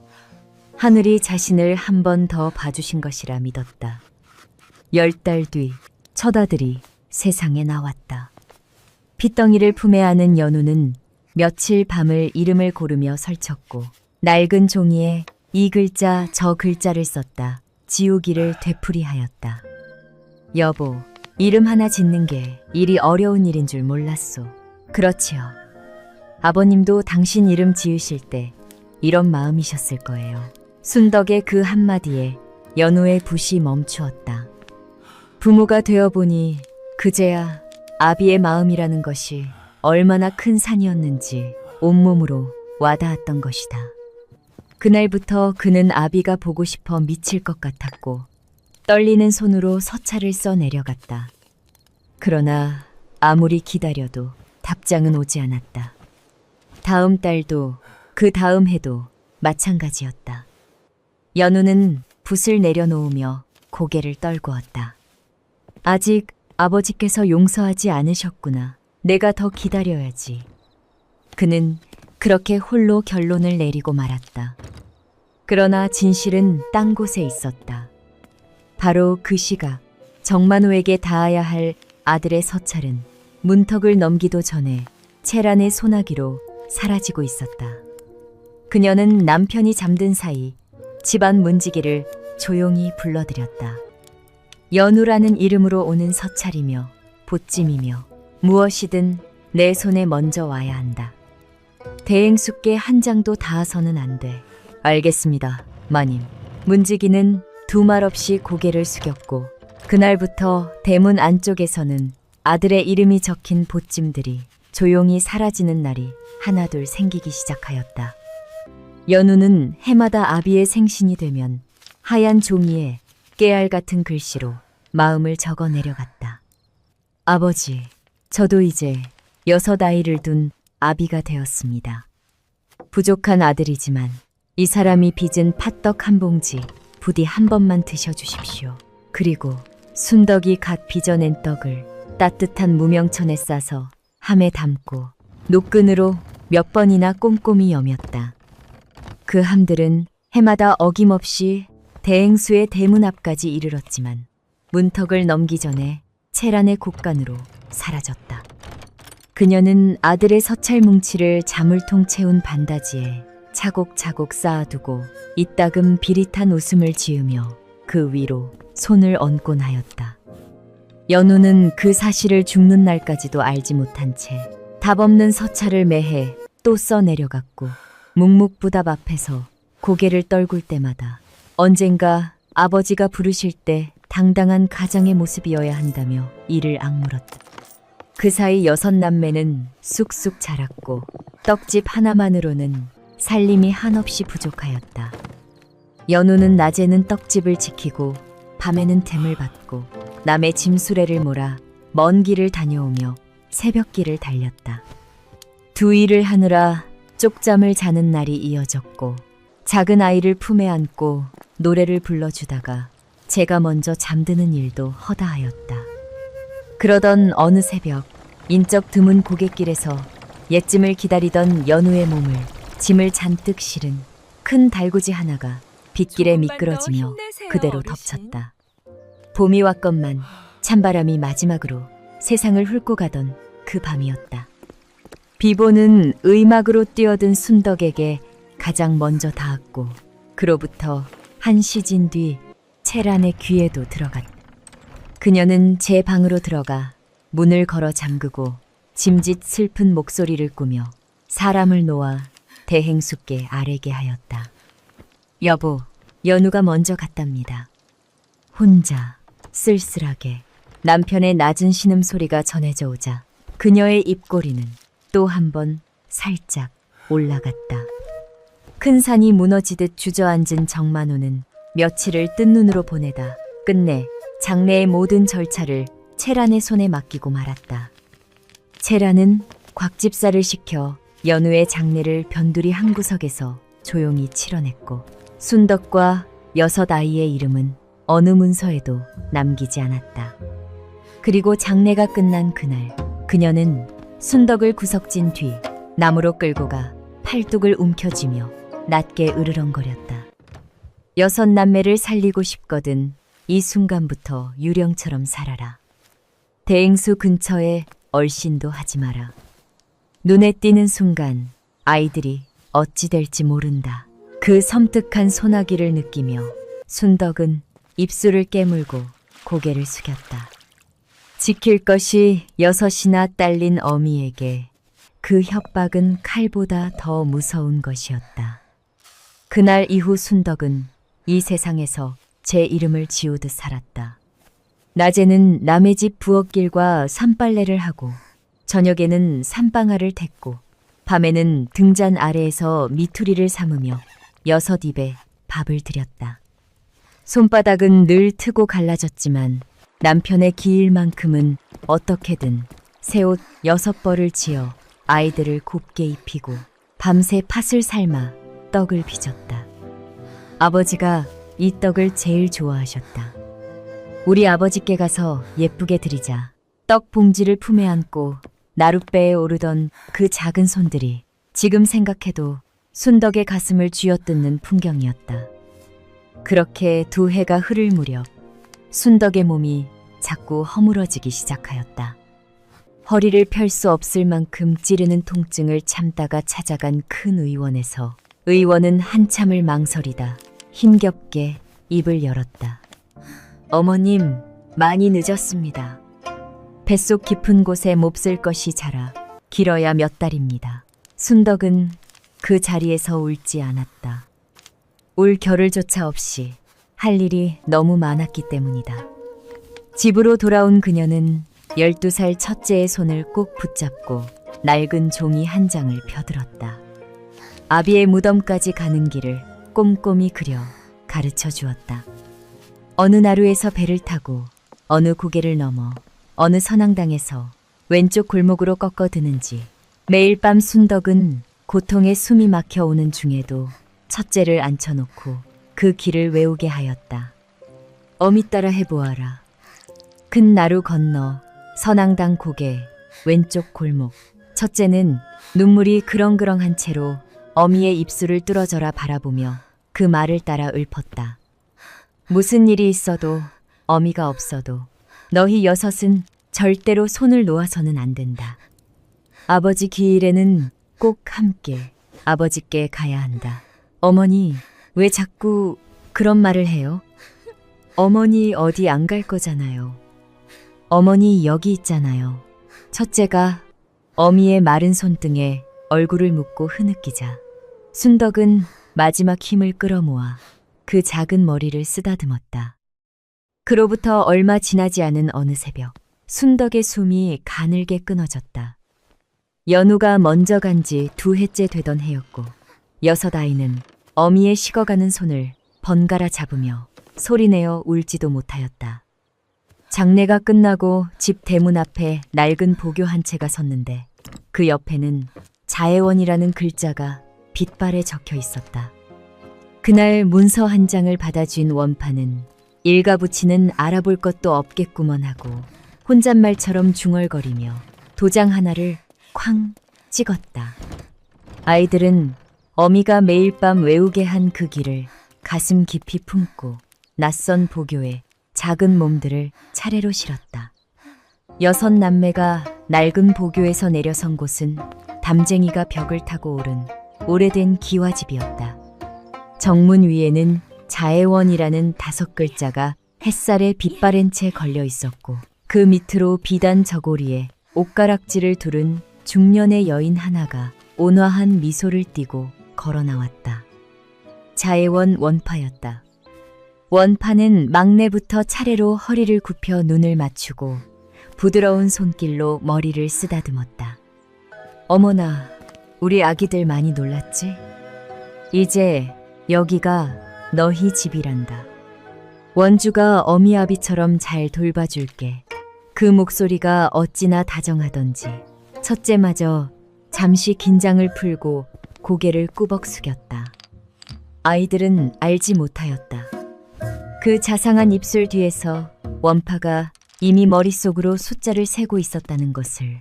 하늘이 자신을 한 번 더 봐주신 것이라 믿었다. 10달 뒤 첫 아들이 세상에 나왔다. 핏덩이를 품에 안은 연우는 며칠 밤을 이름을 고르며 설쳤고 낡은 종이에 이 글자 저 글자를 썼다. 지우기를 되풀이하였다. 여보, 이름 하나 짓는 게 일이 어려운 일인 줄 몰랐소. 그렇지요. 아버님도 당신 이름 지으실 때 이런 마음이셨을 거예요. 순덕의 그 한마디에 연우의 붓이 멈추었다. 부모가 되어보니 그제야 아비의 마음이라는 것이 얼마나 큰 산이었는지 온몸으로 와닿았던 것이다. 그날부터 그는 아비가 보고 싶어 미칠 것 같았고 떨리는 손으로 서찰을 써 내려갔다. 그러나 아무리 기다려도 답장은 오지 않았다. 다음 달도 그 다음 해도 마찬가지였다. 연우는 붓을 내려놓으며 고개를 떨구었다. 아직 아버지께서 용서하지 않으셨구나. 내가 더 기다려야지. 그는 그렇게 홀로 결론을 내리고 말았다. 그러나 진실은 딴 곳에 있었다. 바로 그 시각 정만호에게 닿아야 할 아들의 서찰은 문턱을 넘기도 전에 채란의 소나기로 사라지고 있었다. 그녀는 남편이 잠든 사이 집안 문지기를 조용히 불러들였다. 연우라는 이름으로 오는 서찰이며 보찜이며 무엇이든 내 손에 먼저 와야 한다. 대행숙께 한 장도 닿아서는 안 돼. 알겠습니다, 마님. 문지기는 두 말 없이 고개를 숙였고 그날부터 대문 안쪽에서는 아들의 이름이 적힌 보찜들이 조용히 사라지는 날이 하나둘 생기기 시작하였다. 연우는 해마다 아비의 생신이 되면 하얀 종이에 깨알 같은 글씨로 마음을 적어 내려갔다. 아버지, 저도 이제 6 아이를 둔 아비가 되었습니다. 부족한 아들이지만 이 사람이 빚은 팥떡 한 봉지 부디 한 번만 드셔주십시오. 그리고 순덕이 갓 빚어낸 떡을 따뜻한 무명천에 싸서 함에 담고 노끈으로 몇 번이나 꼼꼼히 여몄다. 그 함들은 해마다 어김없이 대행수의 대문 앞까지 이르렀지만 문턱을 넘기 전에 채란의 곳간으로 사라졌다. 그녀는 아들의 서찰 뭉치를 자물통 채운 반다지에 차곡차곡 쌓아두고 이따금 비릿한 웃음을 지으며 그 위로 손을 얹곤 하였다. 연우는 그 사실을 죽는 날까지도 알지 못한 채 답없는 서찰을 매해 또 써 내려갔고 묵묵부답 앞에서 고개를 떨굴 때마다 언젠가 아버지가 부르실 때 당당한 가장의 모습이어야 한다며 이를 악물었다. 그 사이 6 남매는 쑥쑥 자랐고 떡집 하나만으로는 살림이 한없이 부족하였다. 연우는 낮에는 떡집을 지키고 밤에는 댐을 받고 남의 짐수레를 몰아 먼 길을 다녀오며 새벽길을 달렸다. 두 일을 하느라 쪽잠을 자는 날이 이어졌고 작은 아이를 품에 안고 노래를 불러주다가 제가 먼저 잠드는 일도 허다하였다. 그러던 어느 새벽 인적 드문 고갯길에서 옛짐을 기다리던 연우의 몸을 짐을 잔뜩 실은 큰 달구지 하나가 빗길에 미끄러지며 그대로 덮쳤다. 봄이 왔건만 찬바람이 마지막으로 세상을 훑고 가던 그 밤이었다. 비보는 의막으로 뛰어든 순덕에게 가장 먼저 닿았고 그로부터 한 시진 뒤 채란의 귀에도 들어갔다. 그녀는 제 방으로 들어가 문을 걸어 잠그고 짐짓 슬픈 목소리를 꾸며 사람을 놓아 대행숙께 아뢰게 하였다. 여보, 연우가 먼저 갔답니다. 혼자 쓸쓸하게 남편의 낮은 신음소리가 전해져 오자 그녀의 입꼬리는 또 한 번 살짝 올라갔다. 큰 산이 무너지듯 주저앉은 정만호는 며칠을 뜬 눈으로 보내다 끝내 장례의 모든 절차를 채란의 손에 맡기고 말았다. 채란은 곽집사를 시켜 연우의 장례를 변두리 한 구석에서 조용히 치러냈고 순덕과 6 아이의 이름은 어느 문서에도 남기지 않았다. 그리고 장례가 끝난 그날 그녀는 순덕을 구석진 뒤 나무로 끌고 가 팔뚝을 움켜쥐며 낮게 으르렁거렸다. 6 남매를 살리고 싶거든 이 순간부터 유령처럼 살아라. 대행수 근처에 얼씬도 하지 마라. 눈에 띄는 순간 아이들이 어찌 될지 모른다. 그 섬뜩한 소나기를 느끼며 순덕은 입술을 깨물고 고개를 숙였다. 지킬 것이 6이나 딸린 어미에게 그 협박은 칼보다 더 무서운 것이었다. 그날 이후 순덕은 이 세상에서 제 이름을 지우듯 살았다. 낮에는 남의 집 부엌길과 산빨래를 하고 저녁에는 산방아를 댔고 밤에는 등잔 아래에서 미투리를 삼으며 6 입에 밥을 드렸다. 손바닥은 늘 트고 갈라졌지만 남편의 기일만큼은 어떻게든 새 옷 6벌을 지어 아이들을 곱게 입히고 밤새 팥을 삶아 떡을 빚었다. 아버지가 이 떡을 제일 좋아하셨다. 우리 아버지께 가서 예쁘게 드리자 떡 봉지를 품에 안고 나룻배에 오르던 그 작은 손들이 지금 생각해도 순덕의 가슴을 쥐어뜯는 풍경이었다. 그렇게 2해가 흐를 무렵 순덕의 몸이 자꾸 허물어지기 시작하였다. 허리를 펼 수 없을 만큼 찌르는 통증을 참다가 찾아간 큰 의원에서 의원은 한참을 망설이다 힘겹게 입을 열었다. 어머님, 많이 늦었습니다. 뱃속 깊은 곳에 몹쓸 것이 자라 길어야 몇 달입니다. 순덕은 그 자리에서 울지 않았다. 울 겨를조차 없이 할 일이 너무 많았기 때문이다. 집으로 돌아온 그녀는 12살 첫째의 손을 꼭 붙잡고 낡은 종이 한 장을 펴들었다. 아비의 무덤까지 가는 길을 꼼꼼히 그려 가르쳐 주었다. 어느 나루에서 배를 타고 어느 고개를 넘어 어느 선앙당에서 왼쪽 골목으로 꺾어드는지 매일 밤 순덕은 고통에 숨이 막혀 오는 중에도 첫째를 앉혀놓고 그 길을 외우게 하였다. 어미 따라 해보아라. 큰 나루 건너 선앙당 고개 왼쪽 골목. 첫째는 눈물이 그렁그렁한 채로 어미의 입술을 뚫어져라 바라보며 그 말을 따라 읊었다. 무슨 일이 있어도 어미가 없어도 너희 6은 절대로 손을 놓아서는 안 된다. 아버지 기일에는 꼭 함께 아버지께 가야 한다. 어머니, 왜 자꾸 그런 말을 해요? 어머니 어디 안 갈 거잖아요. 어머니 여기 있잖아요. 첫째가 어미의 마른 손등에 얼굴을 묻고 흐느끼자 순덕은 마지막 힘을 끌어모아 그 작은 머리를 쓰다듬었다. 그로부터 얼마 지나지 않은 어느 새벽, 순덕의 숨이 가늘게 끊어졌다. 연우가 먼저 간 지 2해째 되던 해였고 6 아이는 어미의 식어가는 손을 번갈아 잡으며 소리내어 울지도 못하였다. 장례가 끝나고 집 대문 앞에 낡은 보교 한 채가 섰는데 그 옆에는 자애원이라는 글자가 빛발에 적혀 있었다. 그날 문서 한 장을 받아쥔 원파는 일가부치는 알아볼 것도 없겠구먼 하고 혼잣말처럼 중얼거리며 도장 하나를 쾅 찍었다. 아이들은 어미가 매일 밤 외우게 한 그 길을 가슴 깊이 품고 낯선 보교에 작은 몸들을 차례로 실었다. 6 남매가 낡은 보교에서 내려선 곳은 담쟁이가 벽을 타고 오른 오래된 기와집이었다. 정문 위에는 자애원이라는 5글자가 햇살에 빛바랜 채 걸려 있었고 그 밑으로 비단 저고리에 옷가락지를 두른 중년의 여인 하나가 온화한 미소를 띠고 걸어 나왔다. 자애원 원파였다. 원파는 막내부터 차례로 허리를 굽혀 눈을 맞추고 부드러운 손길로 머리를 쓰다듬었다. 어머나, 우리 아기들 많이 놀랐지? 이제 여기가 너희 집이란다. 원주가 어미아비처럼 잘 돌봐줄게. 그 목소리가 어찌나 다정하던지 첫째마저 잠시 긴장을 풀고 고개를 꾸벅 숙였다. 아이들은 알지 못하였다. 그 자상한 입술 뒤에서 원파가 이미 머릿속으로 숫자를 세고 있었다는 것을.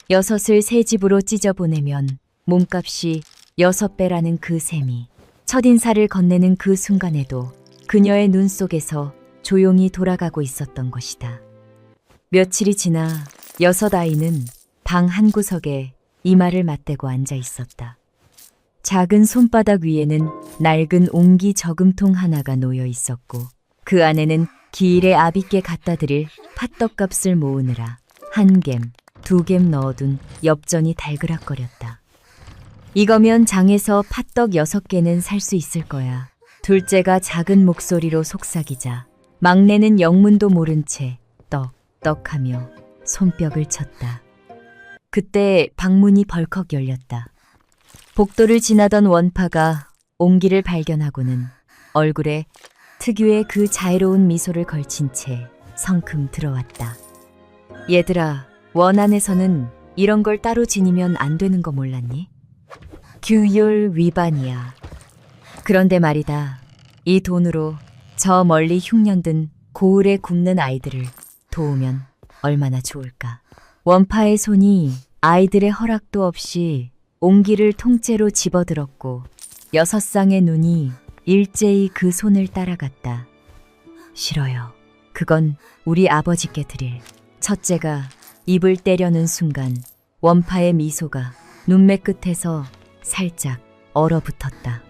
6을 새 집으로 찢어보내면 몸값이 6배라는 그 셈이 첫인사를 건네는 그 순간에도 그녀의 눈 속에서 조용히 돌아가고 있었던 것이다. 며칠이 지나 6 아이는 방 한 구석에 이마를 맞대고 앉아 있었다. 작은 손바닥 위에는 낡은 옹기 저금통 하나가 놓여 있었고 그 안에는 기일에 아비께 갖다 드릴 팥떡값을 모으느라 1겜, 2겜 넣어둔 엽전이 달그락거렸다. 이거면 장에서 팥떡 6개는 살 수 있을 거야. 둘째가 작은 목소리로 속삭이자 막내는 영문도 모른 채 떡떡하며 손뼉을 쳤다. 그때 방문이 벌컥 열렸다. 복도를 지나던 원파가 옹기를 발견하고는 얼굴에 특유의 그 자애로운 미소를 걸친 채 성큼 들어왔다. 얘들아, 원 안에서는 이런 걸 따로 지니면 안 되는 거 몰랐니? 규율 위반이야. 그런데 말이다. 이 돈으로 저 멀리 흉년든 고을에 굶는 아이들을 도우면 얼마나 좋을까. 원파의 손이 아이들의 허락도 없이 옹기를 통째로 집어들었고 6쌍의 눈이 일제히 그 손을 따라갔다. 싫어요. 그건 우리 아버지께 드릴. 첫째가 입을 때려는 순간 원파의 미소가 눈매 끝에서 살짝 얼어붙었다.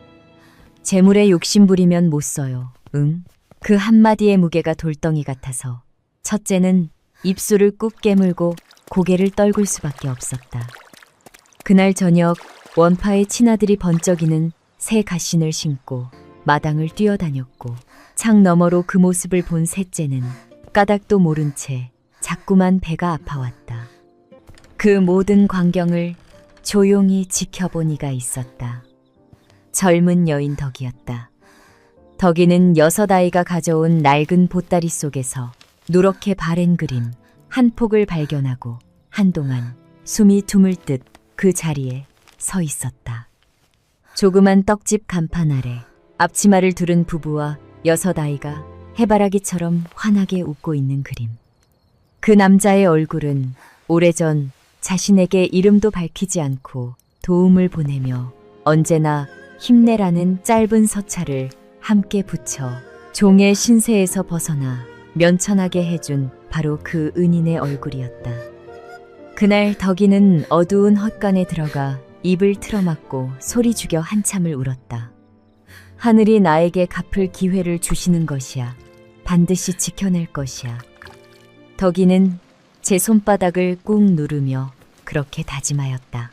재물에 욕심부리면 못 써요. 응? 그 한마디의 무게가 돌덩이 같아서 첫째는 입술을 꾹 깨물고 고개를 떨굴 수밖에 없었다. 그날 저녁 원파의 친아들이 번쩍이는 새 갓신을 신고 마당을 뛰어다녔고 창 너머로 그 모습을 본 셋째는 까닭도 모른 채 자꾸만 배가 아파왔다. 그 모든 광경을 조용히 지켜본 이가 있었다. 젊은 여인 덕이었다. 덕이는 6아이가 가져온 낡은 보따리 속에서 누렇게 바랜 그림 한 폭을 발견하고 한동안 숨이 드물 듯 그 자리에 서 있었다. 조그만 떡집 간판 아래 앞치마를 두른 부부와 6아이가 해바라기처럼 환하게 웃고 있는 그림. 그 남자의 얼굴은 오래전 자신에게 이름도 밝히지 않고 도움을 보내며 언제나 힘내라는 짧은 서찰을 함께 붙여 종의 신세에서 벗어나 면천하게 해준 바로 그 은인의 얼굴이었다. 그날 덕이는 어두운 헛간에 들어가 입을 틀어막고 소리 죽여 한참을 울었다. 하늘이 나에게 갚을 기회를 주시는 것이야. 반드시 지켜낼 것이야. 덕이는 제 손바닥을 꾹 누르며 그렇게 다짐하였다.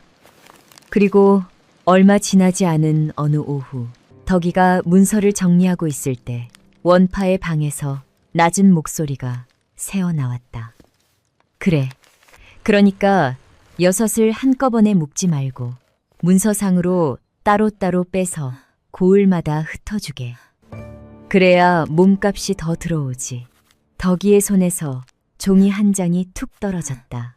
그리고 얼마 지나지 않은 어느 오후 덕이가 문서를 정리하고 있을 때 원파의 방에서 낮은 목소리가 새어나왔다. 그래. 그러니까 6을 한꺼번에 묶지 말고 문서상으로 따로따로 빼서 고을마다 흩어주게. 그래야 몸값이 더 들어오지. 덕이의 손에서 종이 한 장이 툭 떨어졌다.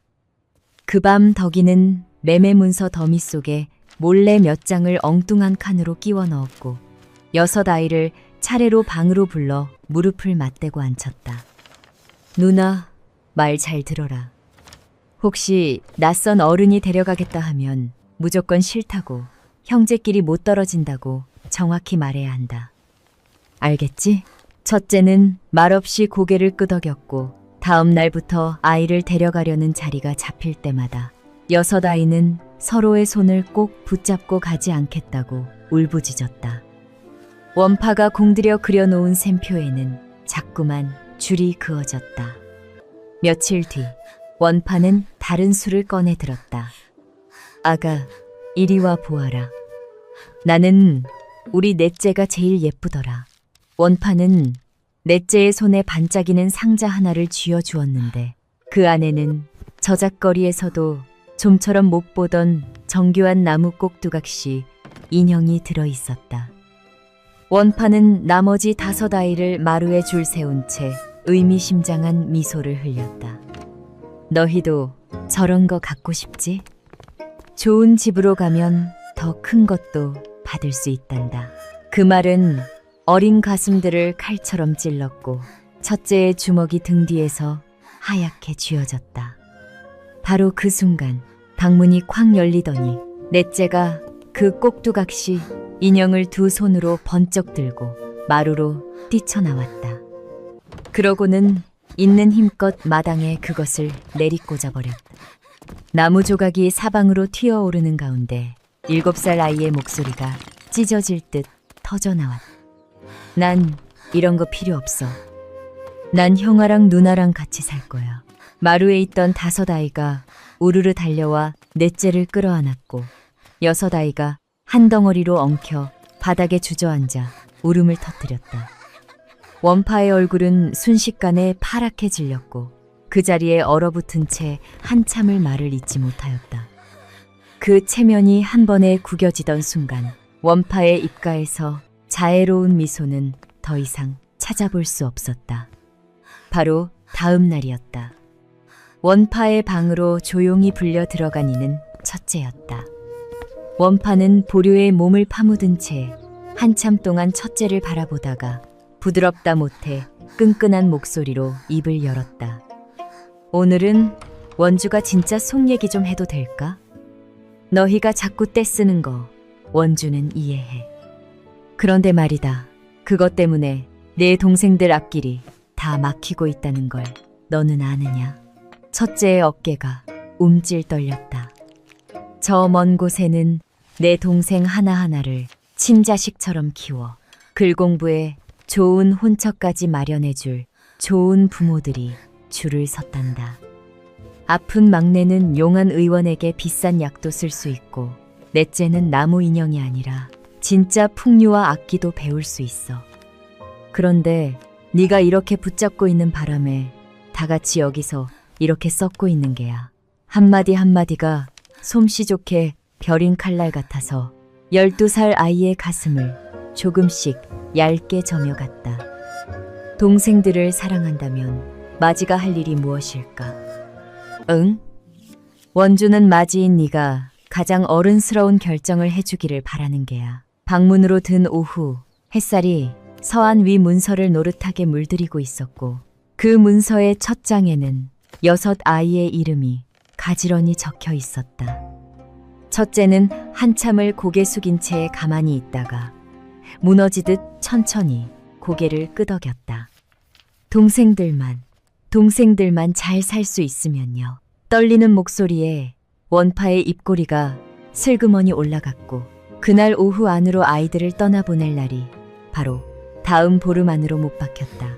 그 밤 덕이는 매매문서 더미 속에 몰래 몇 장을 엉뚱한 칸으로 끼워 넣었고 6아이를 차례로 방으로 불러 무릎을 맞대고 앉혔다. 누나, 말 잘 들어라. 혹시 낯선 어른이 데려가겠다 하면 무조건 싫다고, 형제끼리 못 떨어진다고 정확히 말해야 한다. 알겠지? 첫째는 말없이 고개를 끄덕였고 다음 날부터 아이를 데려가려는 자리가 잡힐 때마다 6아이는 서로의 손을 꼭 붙잡고 가지 않겠다고 울부짖었다. 원파가 공들여 그려놓은 샘표에는 자꾸만 줄이 그어졌다. 며칠 뒤 원파는 다른 술을 꺼내 들었다. 아가, 이리 와 보아라. 나는 우리 넷째가 제일 예쁘더라. 원파는 넷째의 손에 반짝이는 상자 하나를 쥐어주었는데 그 안에는 저작거리에서도 좀처럼 못 보던 정교한 나무 꼭두각시 인형이 들어있었다. 원파는 나머지 5아이를 마루에 줄 세운 채 의미심장한 미소를 흘렸다. 너희도 저런 거 갖고 싶지? 좋은 집으로 가면 더 큰 것도 받을 수 있단다. 그 말은 어린 가슴들을 칼처럼 찔렀고 첫째의 주먹이 등 뒤에서 하얗게 쥐어졌다. 바로 그 순간 방문이 콱 열리더니 넷째가 그 꼭두각시 인형을 2 손으로 번쩍 들고 마루로 뛰쳐나왔다. 그러고는 있는 힘껏 마당에 그것을 내리꽂아 버렸다. 나무 조각이 사방으로 튀어오르는 가운데 7살 아이의 목소리가 찢어질 듯 터져나왔다. 난 이런 거 필요 없어. 난 형아랑 누나랑 같이 살 거야. 마루에 있던 5아이가 우르르 달려와 넷째를 끌어안았고 6아이가 한 덩어리로 엉켜 바닥에 주저앉아 울음을 터뜨렸다. 원파의 얼굴은 순식간에 파랗게 질렸고 그 자리에 얼어붙은 채 한참을 말을 잇지 못하였다. 그 체면이 한 번에 구겨지던 순간 원파의 입가에서 자애로운 미소는 더 이상 찾아볼 수 없었다. 바로 다음 날이었다. 원파의 방으로 조용히 불려 들어간 이는 첫째였다. 원파는 보류의 몸을 파묻은 채 한참 동안 첫째를 바라보다가 부드럽다 못해 끈끈한 목소리로 입을 열었다. 오늘은 원주가 진짜 속 얘기 좀 해도 될까? 너희가 자꾸 떼쓰는 거 원주는 이해해. 그런데 말이다. 그것 때문에 내 동생들 앞길이 다 막히고 있다는 걸 너는 아느냐? 첫째의 어깨가 움찔 떨렸다. 저 먼 곳에는 내 동생 하나하나를 친자식처럼 키워 글 공부에 좋은 혼처까지 마련해줄 좋은 부모들이 줄을 섰단다. 아픈 막내는 용한 의원에게 비싼 약도 쓸 수 있고 넷째는 나무 인형이 아니라 진짜 풍류와 악기도 배울 수 있어. 그런데 네가 이렇게 붙잡고 있는 바람에 다 같이 여기서 이렇게 썩고 있는 게야. 한마디 한마디가 솜씨 좋게 벼린 칼날 같아서 12살 아이의 가슴을 조금씩 얇게 저며갔다. 동생들을 사랑한다면 마지가 할 일이 무엇일까? 응? 원주는 마지인 네가 가장 어른스러운 결정을 해주기를 바라는 게야. 방문으로 든 오후 햇살이 서안 위 문서를 노릇하게 물들이고 있었고 그 문서의 첫 장에는 6 아이의 이름이 가지런히 적혀 있었다. 첫째는 한참을 고개 숙인 채 가만히 있다가 무너지듯 천천히 고개를 끄덕였다. 동생들만 잘 살 수 있으면요. 떨리는 목소리에 원파의 입꼬리가 슬그머니 올라갔고 그날 오후 안으로 아이들을 떠나보낼 날이 바로 다음 보름 안으로 못 박혔다.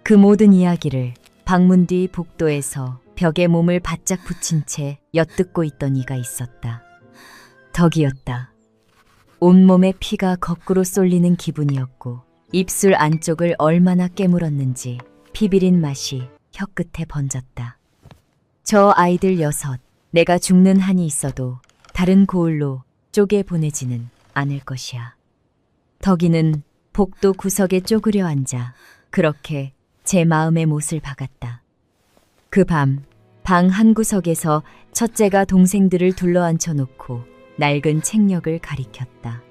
그 모든 이야기를 방문 뒤 복도에서 벽에 몸을 바짝 붙인 채 엿듣고 있던 이가 있었다. 덕이었다. 온몸에 피가 거꾸로 쏠리는 기분이었고 입술 안쪽을 얼마나 깨물었는지 피비린 맛이 혀끝에 번졌다. 저 아이들 6, 내가 죽는 한이 있어도 다른 고을로 쪼개 보내지는 않을 것이야. 덕이는 복도 구석에 쪼그려 앉아 그렇게 제 마음의 못을 박았다. 그 밤, 방 한 구석에서 첫째가 동생들을 둘러앉혀 놓고 낡은 책력을 가리켰다.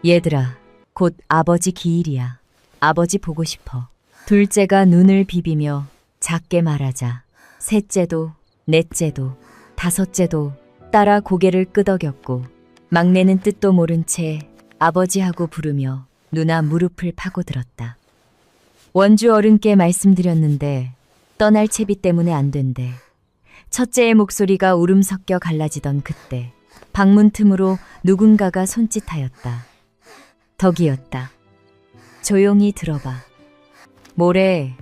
얘들아, 곧 아버지 기일이야. 아버지 보고 싶어. 둘째가 눈을 비비며 작게 말하자 셋째도, 넷째도, 다섯째도 따라 고개를 끄덕였고 막내는 뜻도 모른 채 아버지하고 부르며 누나 무릎을 파고들었다. 원주 어른께 말씀드렸는데 떠날 채비 때문에 안 된대. 첫째의 목소리가 울음 섞여 갈라지던 그때 방문 틈으로 누군가가 손짓하였다. 덕이었다. 조용히 들어봐. 모레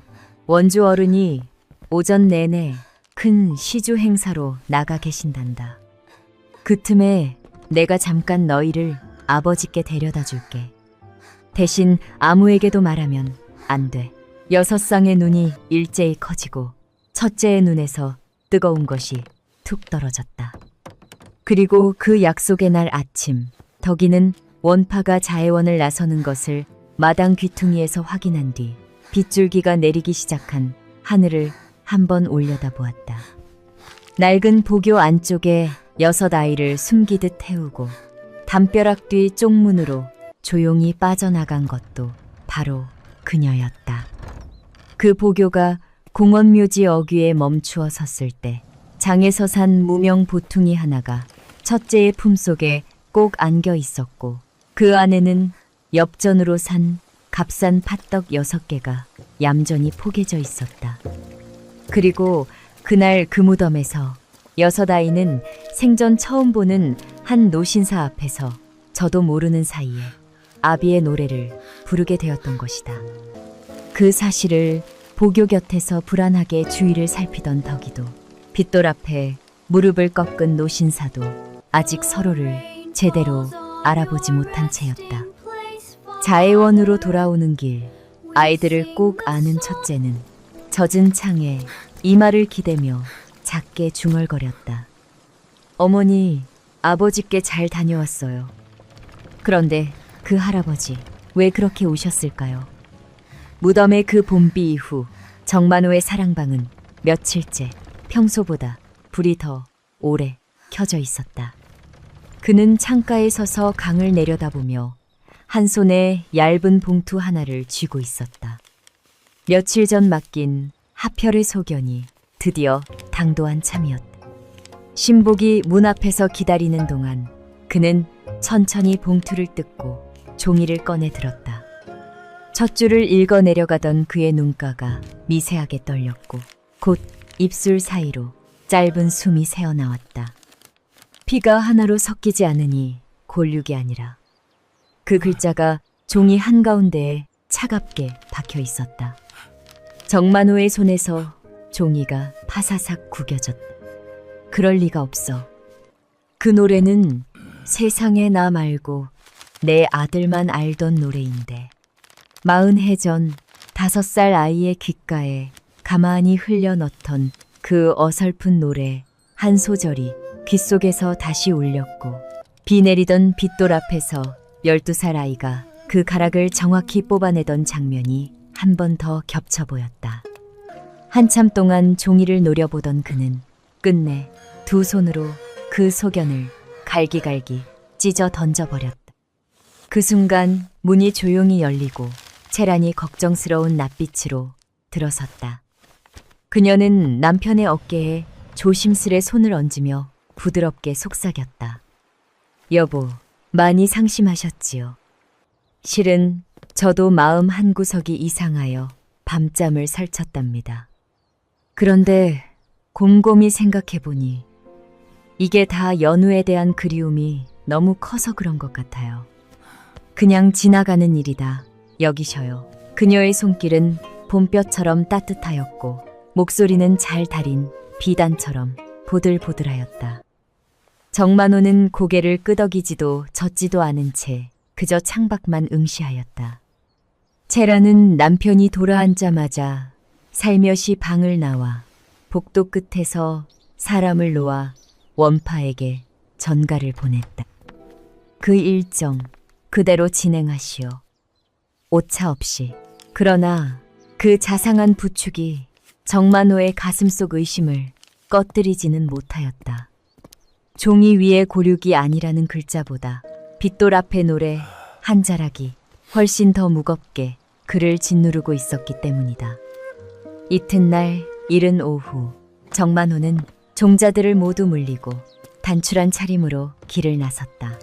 원주 어른이 오전 내내 큰 시주 행사로 나가 계신단다. 그 틈에 내가 잠깐 너희를 아버지께 데려다 줄게. 대신 아무에게도 말하면 안 돼. 6쌍의 눈이 일제히 커지고 첫째의 눈에서 뜨거운 것이 툭 떨어졌다. 그리고 그 약속의 날 아침, 덕이는 원파가 자해원을 나서는 것을 마당 귀퉁이에서 확인한 뒤 빗줄기가 내리기 시작한 하늘을 한번 올려다보았다. 낡은 보교 안쪽에 6 아이를 숨기듯 태우고 담벼락 뒤 쪽문으로 조용히 빠져나간 것도 바로 그녀였다. 그 보교가 공원묘지 어귀에 멈추어 섰을 때 장에서 산 무명 보퉁이 하나가 첫째의 품속에 꼭 안겨 있었고 그 안에는 엽전으로 산 값싼 팥떡 6개가 얌전히 포개져 있었다. 그리고 그날 그 무덤에서 6 아이는 생전 처음 보는 한 노신사 앞에서 저도 모르는 사이에 아비의 노래를 부르게 되었던 것이다. 그 사실을 보교 곁에서 불안하게 주위를 살피던 덕이도 빗돌 앞에 무릎을 꺾은 노신사도 아직 서로를 제대로 알아보지 못한 채였다. 자해원으로 돌아오는 길 아이들을 꼭 아는 첫째는 젖은 창에 이마를 기대며 작게 중얼거렸다. 어머니, 아버지께 잘 다녀왔어요. 그런데 그 할아버지 왜 그렇게 우셨을까요? 무덤의 그 봄비 이후 정만호의 사랑방은 며칠째 평소보다 불이 더 오래 켜져 있었다. 그는 창가에 서서 강을 내려다보며 한 손에 얇은 봉투 하나를 쥐고 있었다. 며칠 전 맡긴 하별의 소견이 드디어 당도한 참이었다. 신복이 문 앞에서 기다리는 동안 그는 천천히 봉투를 뜯고 종이를 꺼내 들었다. 첫 줄을 읽어 내려가던 그의 눈가가 미세하게 떨렸고 곧 입술 사이로 짧은 숨이 새어나왔다. 피가 하나로 섞이지 않으니 골육이 아니라 그 글자가 종이 한가운데에 차갑게 박혀 있었다. 정만호의 손에서 종이가 파사삭 구겨졌다. 그럴 리가 없어. 그 노래는 세상에 나 말고 내 아들만 알던 노래인데 40해 전 5살 아이의 귓가에 가만히 흘려 넣던 그 어설픈 노래 한 소절이 귓속에서 다시 울렸고 비 내리던 빗돌 앞에서 12살 아이가 그 가락을 정확히 뽑아내던 장면이 한 번 더 겹쳐 보였다. 한참 동안 종이를 노려보던 그는 끝내 두 손으로 그 소견을 갈기갈기 찢어 던져버렸다. 그 순간 문이 조용히 열리고 채란이 걱정스러운 낯빛으로 들어섰다. 그녀는 남편의 어깨에 조심스레 손을 얹으며 부드럽게 속삭였다. 여보, 많이 상심하셨지요. 실은 저도 마음 한구석이 이상하여 밤잠을 설쳤답니다. 그런데 곰곰이 생각해보니 이게 다 연우에 대한 그리움이 너무 커서 그런 것 같아요. 그냥 지나가는 일이다 여기셔요. 그녀의 손길은 봄볕처럼 따뜻하였고 목소리는 잘 달인 비단처럼 보들보들하였다. 정만호는 고개를 끄덕이지도 젓지도 않은 채 그저 창밖만 응시하였다. 채라는 남편이 돌아앉자마자 살며시 방을 나와 복도 끝에서 사람을 놓아 원파에게 전가를 보냈다. 그 일정 그대로 진행하시오. 오차 없이. 그러나 그 자상한 부축이 정만호의 가슴속 의심을 꺼뜨리지는 못하였다. 종이 위에 고륙이 아니라는 글자보다 빗돌 앞의 노래 한 자락이 훨씬 더 무겁게 그를 짓누르고 있었기 때문이다. 이튿날 이른 오후 정만호는 종자들을 모두 물리고 단출한 차림으로 길을 나섰다.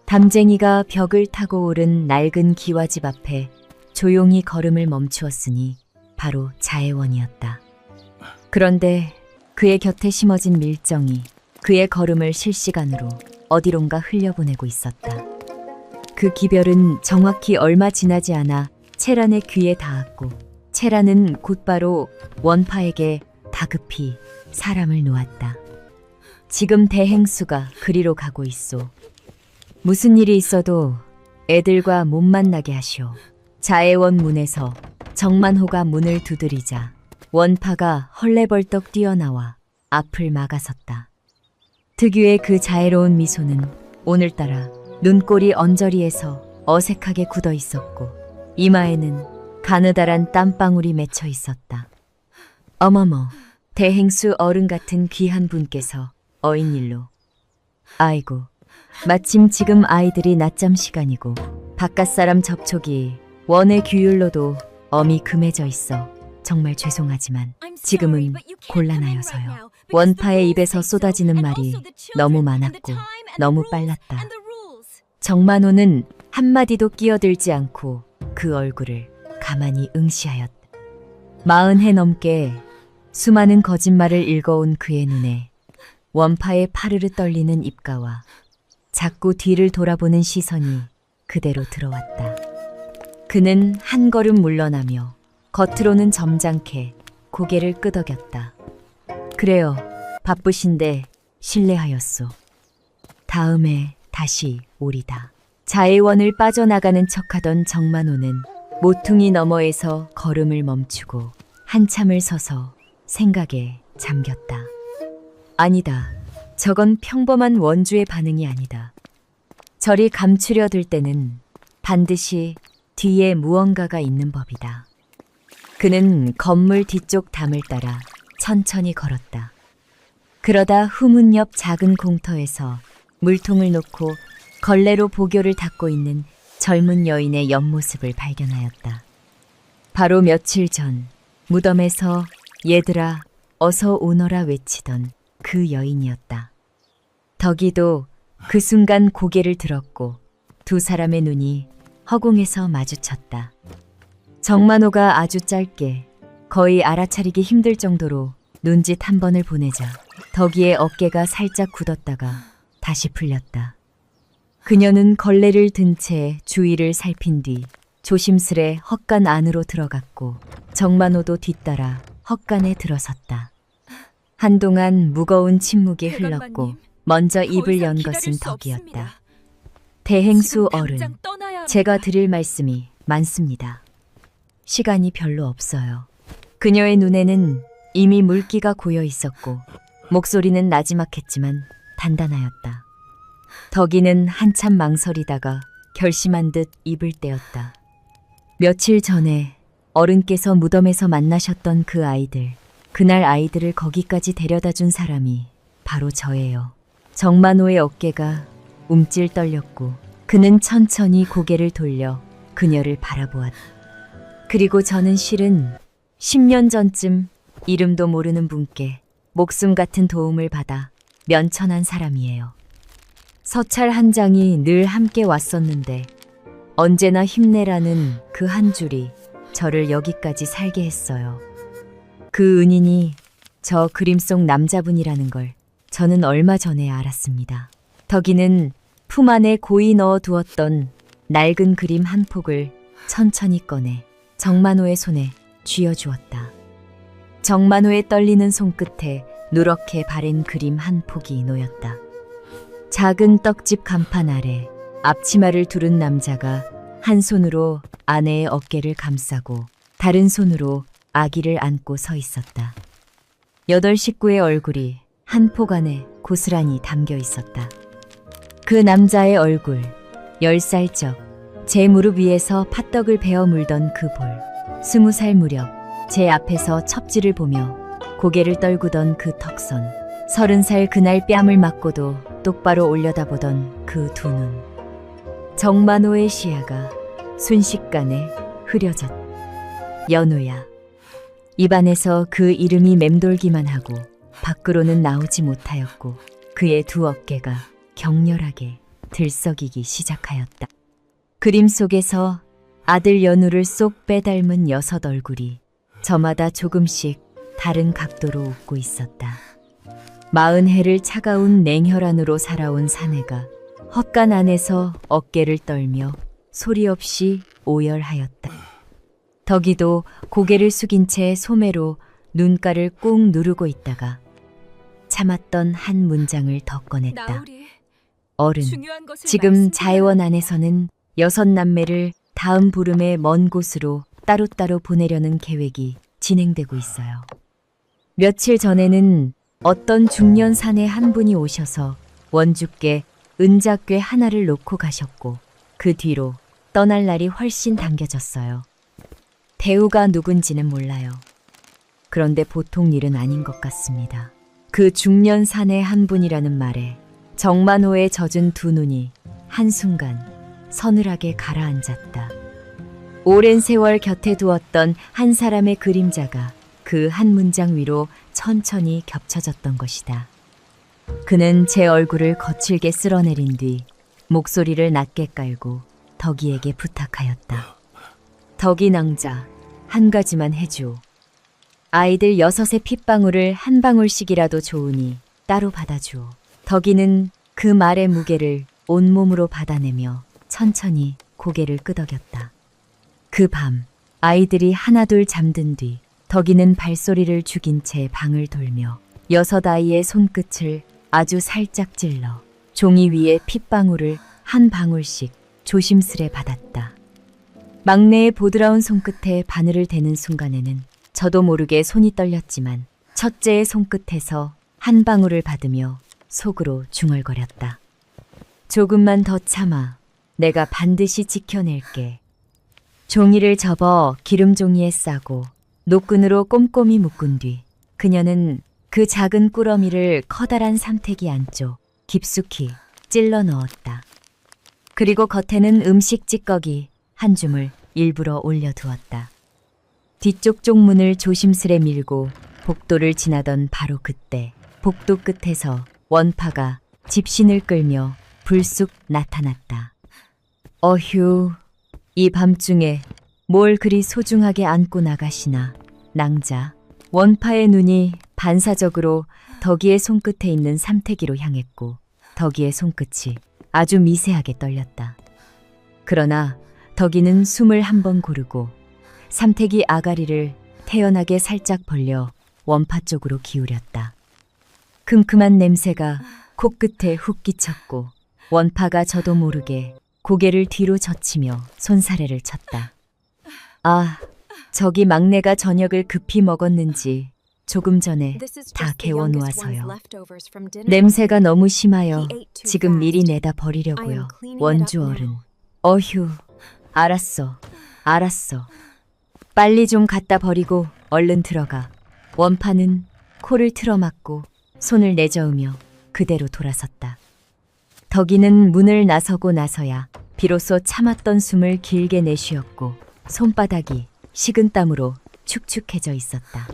담쟁이가 벽을 타고 오른 낡은 기와집 앞에 조용히 걸음을 멈추었으니 바로 자애원이었다. 그런데 그의 곁에 심어진 밀정이 그의 걸음을 실시간으로 어디론가 흘려보내고 있었다. 그 기별은 정확히 얼마 지나지 않아 채란의 귀에 닿았고 채란은 곧바로 원파에게 다급히 사람을 놓았다. 지금 대행수가 그리로 가고 있소. 무슨 일이 있어도 애들과 못 만나게 하시오. 자애원 문에서 정만호가 문을 두드리자 원파가 헐레벌떡 뛰어나와 앞을 막아섰다. 특유의 그 자애로운 미소는 오늘따라 눈꼬리 언저리에서 어색하게 굳어 있었고 이마에는 가느다란 땀방울이 맺혀 있었다. 어머머, 대행수 어른 같은 귀한 분께서 어인일로. 아이고, 마침 지금 아이들이 낮잠 시간이고 바깥사람 접촉이 원의 규율로도 엄히 금해져 있어 정말 죄송하지만 지금은 곤란하여서요. 원파의 입에서 쏟아지는 말이 너무 많았고 너무 빨랐다. 정만호는 한마디도 끼어들지 않고 그 얼굴을 가만히 응시하였다. 40해 넘게 수많은 거짓말을 읽어온 그의 눈에 원파의 파르르 떨리는 입가와 자꾸 뒤를 돌아보는 시선이 그대로 들어왔다. 그는 한 걸음 물러나며 겉으로는 점잖게 고개를 끄덕였다. 그래요, 바쁘신데 실례하였소. 다음에 다시 오리다. 자애원을 빠져나가는 척하던 정만호는 모퉁이 너머에서 걸음을 멈추고 한참을 서서 생각에 잠겼다. 아니다. 저건 평범한 원주의 반응이 아니다. 저리 감추려 들 때는 반드시 뒤에 무언가가 있는 법이다. 그는 건물 뒤쪽 담을 따라 천천히 걸었다. 그러다 후문 옆 작은 공터에서 물통을 놓고 걸레로 보교를 닦고 있는 젊은 여인의 옆모습을 발견하였다. 바로 며칠 전 무덤에서 얘들아 어서 오너라 외치던 그 여인이었다. 덕이도 그 순간 고개를 들었고 두 사람의 눈이 허공에서 마주쳤다. 정만호가 아주 짧게 거의 알아차리기 힘들 정도로 눈짓 한 번을 보내자 덕이의 어깨가 살짝 굳었다가 다시 풀렸다. 그녀는 걸레를 든 채 주위를 살핀 뒤 조심스레 헛간 안으로 들어갔고 정만호도 뒤따라 헛간에 들어섰다. 한동안 무거운 침묵이 흘렀고 먼저 입을 연 것은 덕이었다. 대행수 어른, 제가 드릴 말씀이 많습니다. 시간이 별로 없어요. 그녀의 눈에는 이미 물기가 고여 있었고 목소리는 나지막했지만 단단하였다. 덕이는 한참 망설이다가 결심한 듯 입을 떼었다. 며칠 전에 어른께서 무덤에서 만나셨던 그 아이들, 그날 아이들을 거기까지 데려다 준 사람이 바로 저예요. 정만호의 어깨가 움찔 떨렸고 그는 천천히 고개를 돌려 그녀를 바라보았다. 그리고 저는 실은 10년 전쯤 이름도 모르는 분께 목숨 같은 도움을 받아 면천한 사람이에요. 서찰 한 장이 늘 함께 왔었는데 언제나 힘내라는 그 한 줄이 저를 여기까지 살게 했어요. 그 은인이 저 그림 속 남자분이라는 걸 저는 얼마 전에 알았습니다. 덕이는 품 안에 고이 넣어 두었던 낡은 그림 한 폭을 천천히 꺼내 정만호의 손에 쥐어주었다. 정만호의 떨리는 손끝에 누렇게 바른 그림 한 폭이 놓였다. 작은 떡집 간판 아래 앞치마를 두른 남자가 한 손으로 아내의 어깨를 감싸고 다른 손으로 아기를 안고 서 있었다. 8 식구의 얼굴이 한 폭 안에 고스란히 담겨 있었다. 그 남자의 얼굴, 10살적, 제 무릎 위에서 팥떡을 베어 물던 그 볼, 20살 무렵 제 앞에서 첩지를 보며 고개를 떨구던 그 턱선, 30살 그날 뺨을 맞고도 똑바로 올려다보던 그 두 눈. 정만호의 시야가 순식간에 흐려졌다. 연우야. 입안에서 그 이름이 맴돌기만 하고 밖으로는 나오지 못하였고 그의 두 어깨가 격렬하게 들썩이기 시작하였다. 그림 속에서 아들 연우를 쏙 빼닮은 6 얼굴이 저마다 조금씩 다른 각도로 웃고 있었다. 40해를 차가운 냉혈안으로 살아온 사내가 헛간 안에서 어깨를 떨며 소리 없이 오열하였다. 덕이도 고개를 숙인 채 소매로 눈가를 꾹 누르고 있다가 참았던 한 문장을 더 꺼냈다. 어른, 지금 자해원 안에서는 6 남매를 다음 보름에 먼 곳으로 따로따로 보내려는 계획이 진행되고 있어요. 며칠 전에는 어떤 중년 사내 한 분이 오셔서 원주께 은자궤 하나를 놓고 가셨고 그 뒤로 떠날 날이 훨씬 당겨졌어요. 대우가 누군지는 몰라요. 그런데 보통 일은 아닌 것 같습니다. 그 중년 사내 한 분이라는 말에 정만호의 젖은 두 눈이 한순간 서늘하게 가라앉았다. 오랜 세월 곁에 두었던 한 사람의 그림자가 그 한 문장 위로 천천히 겹쳐졌던 것이다. 그는 제 얼굴을 거칠게 쓸어내린 뒤 목소리를 낮게 깔고 덕이에게 부탁하였다. 덕이 낭자, 한 가지만 해줘. 아이들 6의 핏방울을 한 방울씩이라도 좋으니 따로 받아줘. 덕이는 그 말의 무게를 온몸으로 받아내며 천천히 고개를 끄덕였다. 그 밤 아이들이 하나둘 잠든 뒤 덕이는 발소리를 죽인 채 방을 돌며 6 아이의 손끝을 아주 살짝 찔러 종이 위에 핏방울을 한 방울씩 조심스레 받았다. 막내의 보드라운 손끝에 바늘을 대는 순간에는 저도 모르게 손이 떨렸지만 첫째의 손끝에서 한 방울을 받으며 속으로 중얼거렸다. 조금만 더 참아. 내가 반드시 지켜낼게. 종이를 접어 기름 종이에 싸고 노끈으로 꼼꼼히 묶은 뒤 그녀는 그 작은 꾸러미를 커다란 삼태기 안쪽 깊숙이 찔러 넣었다. 그리고 겉에는 음식 찌꺼기 한 줌을 일부러 올려두었다. 뒤쪽 쪽문을 조심스레 밀고 복도를 지나던 바로 그때 복도 끝에서 원파가 집신을 끌며 불쑥 나타났다. 어휴, 이 밤중에 뭘 그리 소중하게 안고 나가시나. 낭자. 원파의 눈이 반사적으로 덕이의 손끝에 있는 삼태기로 향했고 덕이의 손끝이 아주 미세하게 떨렸다. 그러나 덕이는 숨을 한번 고르고 삼태기 아가리를 태연하게 살짝 벌려 원파 쪽으로 기울였다. 큼큼한 냄새가 코끝에 훅 끼쳤고 원파가 저도 모르게 고개를 뒤로 젖히며 손사래를 쳤다. 아, 저기 막내가 저녁을 급히 먹었는지 조금 전에 다 개워놓아서요. 냄새가 너무 심하여 지금 미리 내다 버리려고요. 원주 어른. 어휴, 알았어. 빨리 좀 갖다 버리고 얼른 들어가. 원파는 코를 틀어막고 손을 내저으며 그대로 돌아섰다. 덕이는 문을 나서고 나서야 비로소 참았던 숨을 길게 내쉬었고 손바닥이 식은땀으로 축축해져 있었다.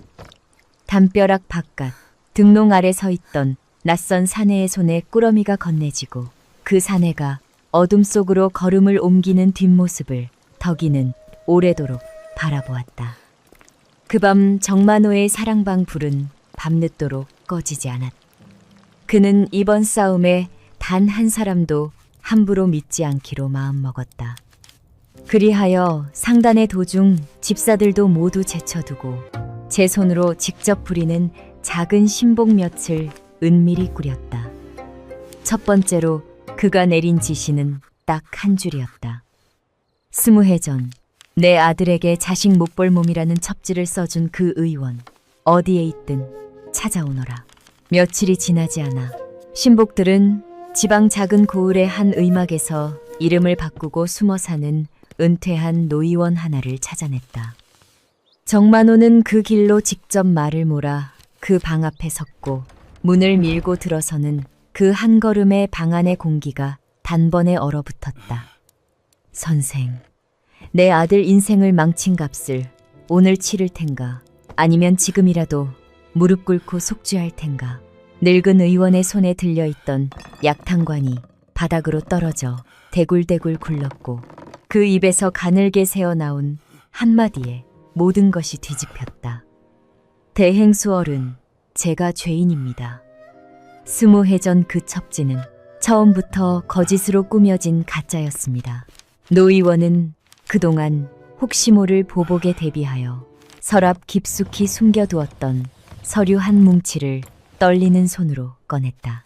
담벼락 바깥 등롱 아래 서 있던 낯선 사내의 손에 꾸러미가 건네지고 그 사내가 어둠 속으로 걸음을 옮기는 뒷모습을 덕이는 오래도록 바라보았다. 그 밤 정만호의 사랑방 불은 밤늦도록 꺼지지 않았다. 그는 이번 싸움에 단 한 사람도 함부로 믿지 않기로 마음먹었다. 그리하여 상단의 도중 집사들도 모두 제쳐두고 제 손으로 직접 부리는 작은 신복 몇을 은밀히 꾸렸다. 첫 번째로 그가 내린 지시는 딱 한 줄이었다. 20해 전 내 아들에게 자식 못 볼 몸이라는 첩지를 써준 그 의원 어디에 있든 찾아오너라. 며칠이 지나지 않아 신복들은 지방 작은 고을의 한 의막에서 이름을 바꾸고 숨어 사는 은퇴한 노의원 하나를 찾아냈다. 정만호는 그 길로 직접 말을 몰아 그 방 앞에 섰고 문을 밀고 들어서는 그 한 걸음에 방 안의 공기가 단번에 얼어붙었다. 선생, 내 아들 인생을 망친 값을 오늘 치를 텐가 아니면 지금이라도 무릎 꿇고 속죄할 텐가. 늙은 의원의 손에 들려있던 약탕관이 바닥으로 떨어져 대굴대굴 굴렀고 그 입에서 가늘게 새어나온 한마디에 모든 것이 뒤집혔다. 대행수 어른, 제가 죄인입니다. 20해 전 그 첩지는 처음부터 거짓으로 꾸며진 가짜였습니다. 노 의원은 그동안 혹시 모를 보복에 대비하여 서랍 깊숙이 숨겨두었던 서류 한 뭉치를 떨리는 손으로 꺼냈다.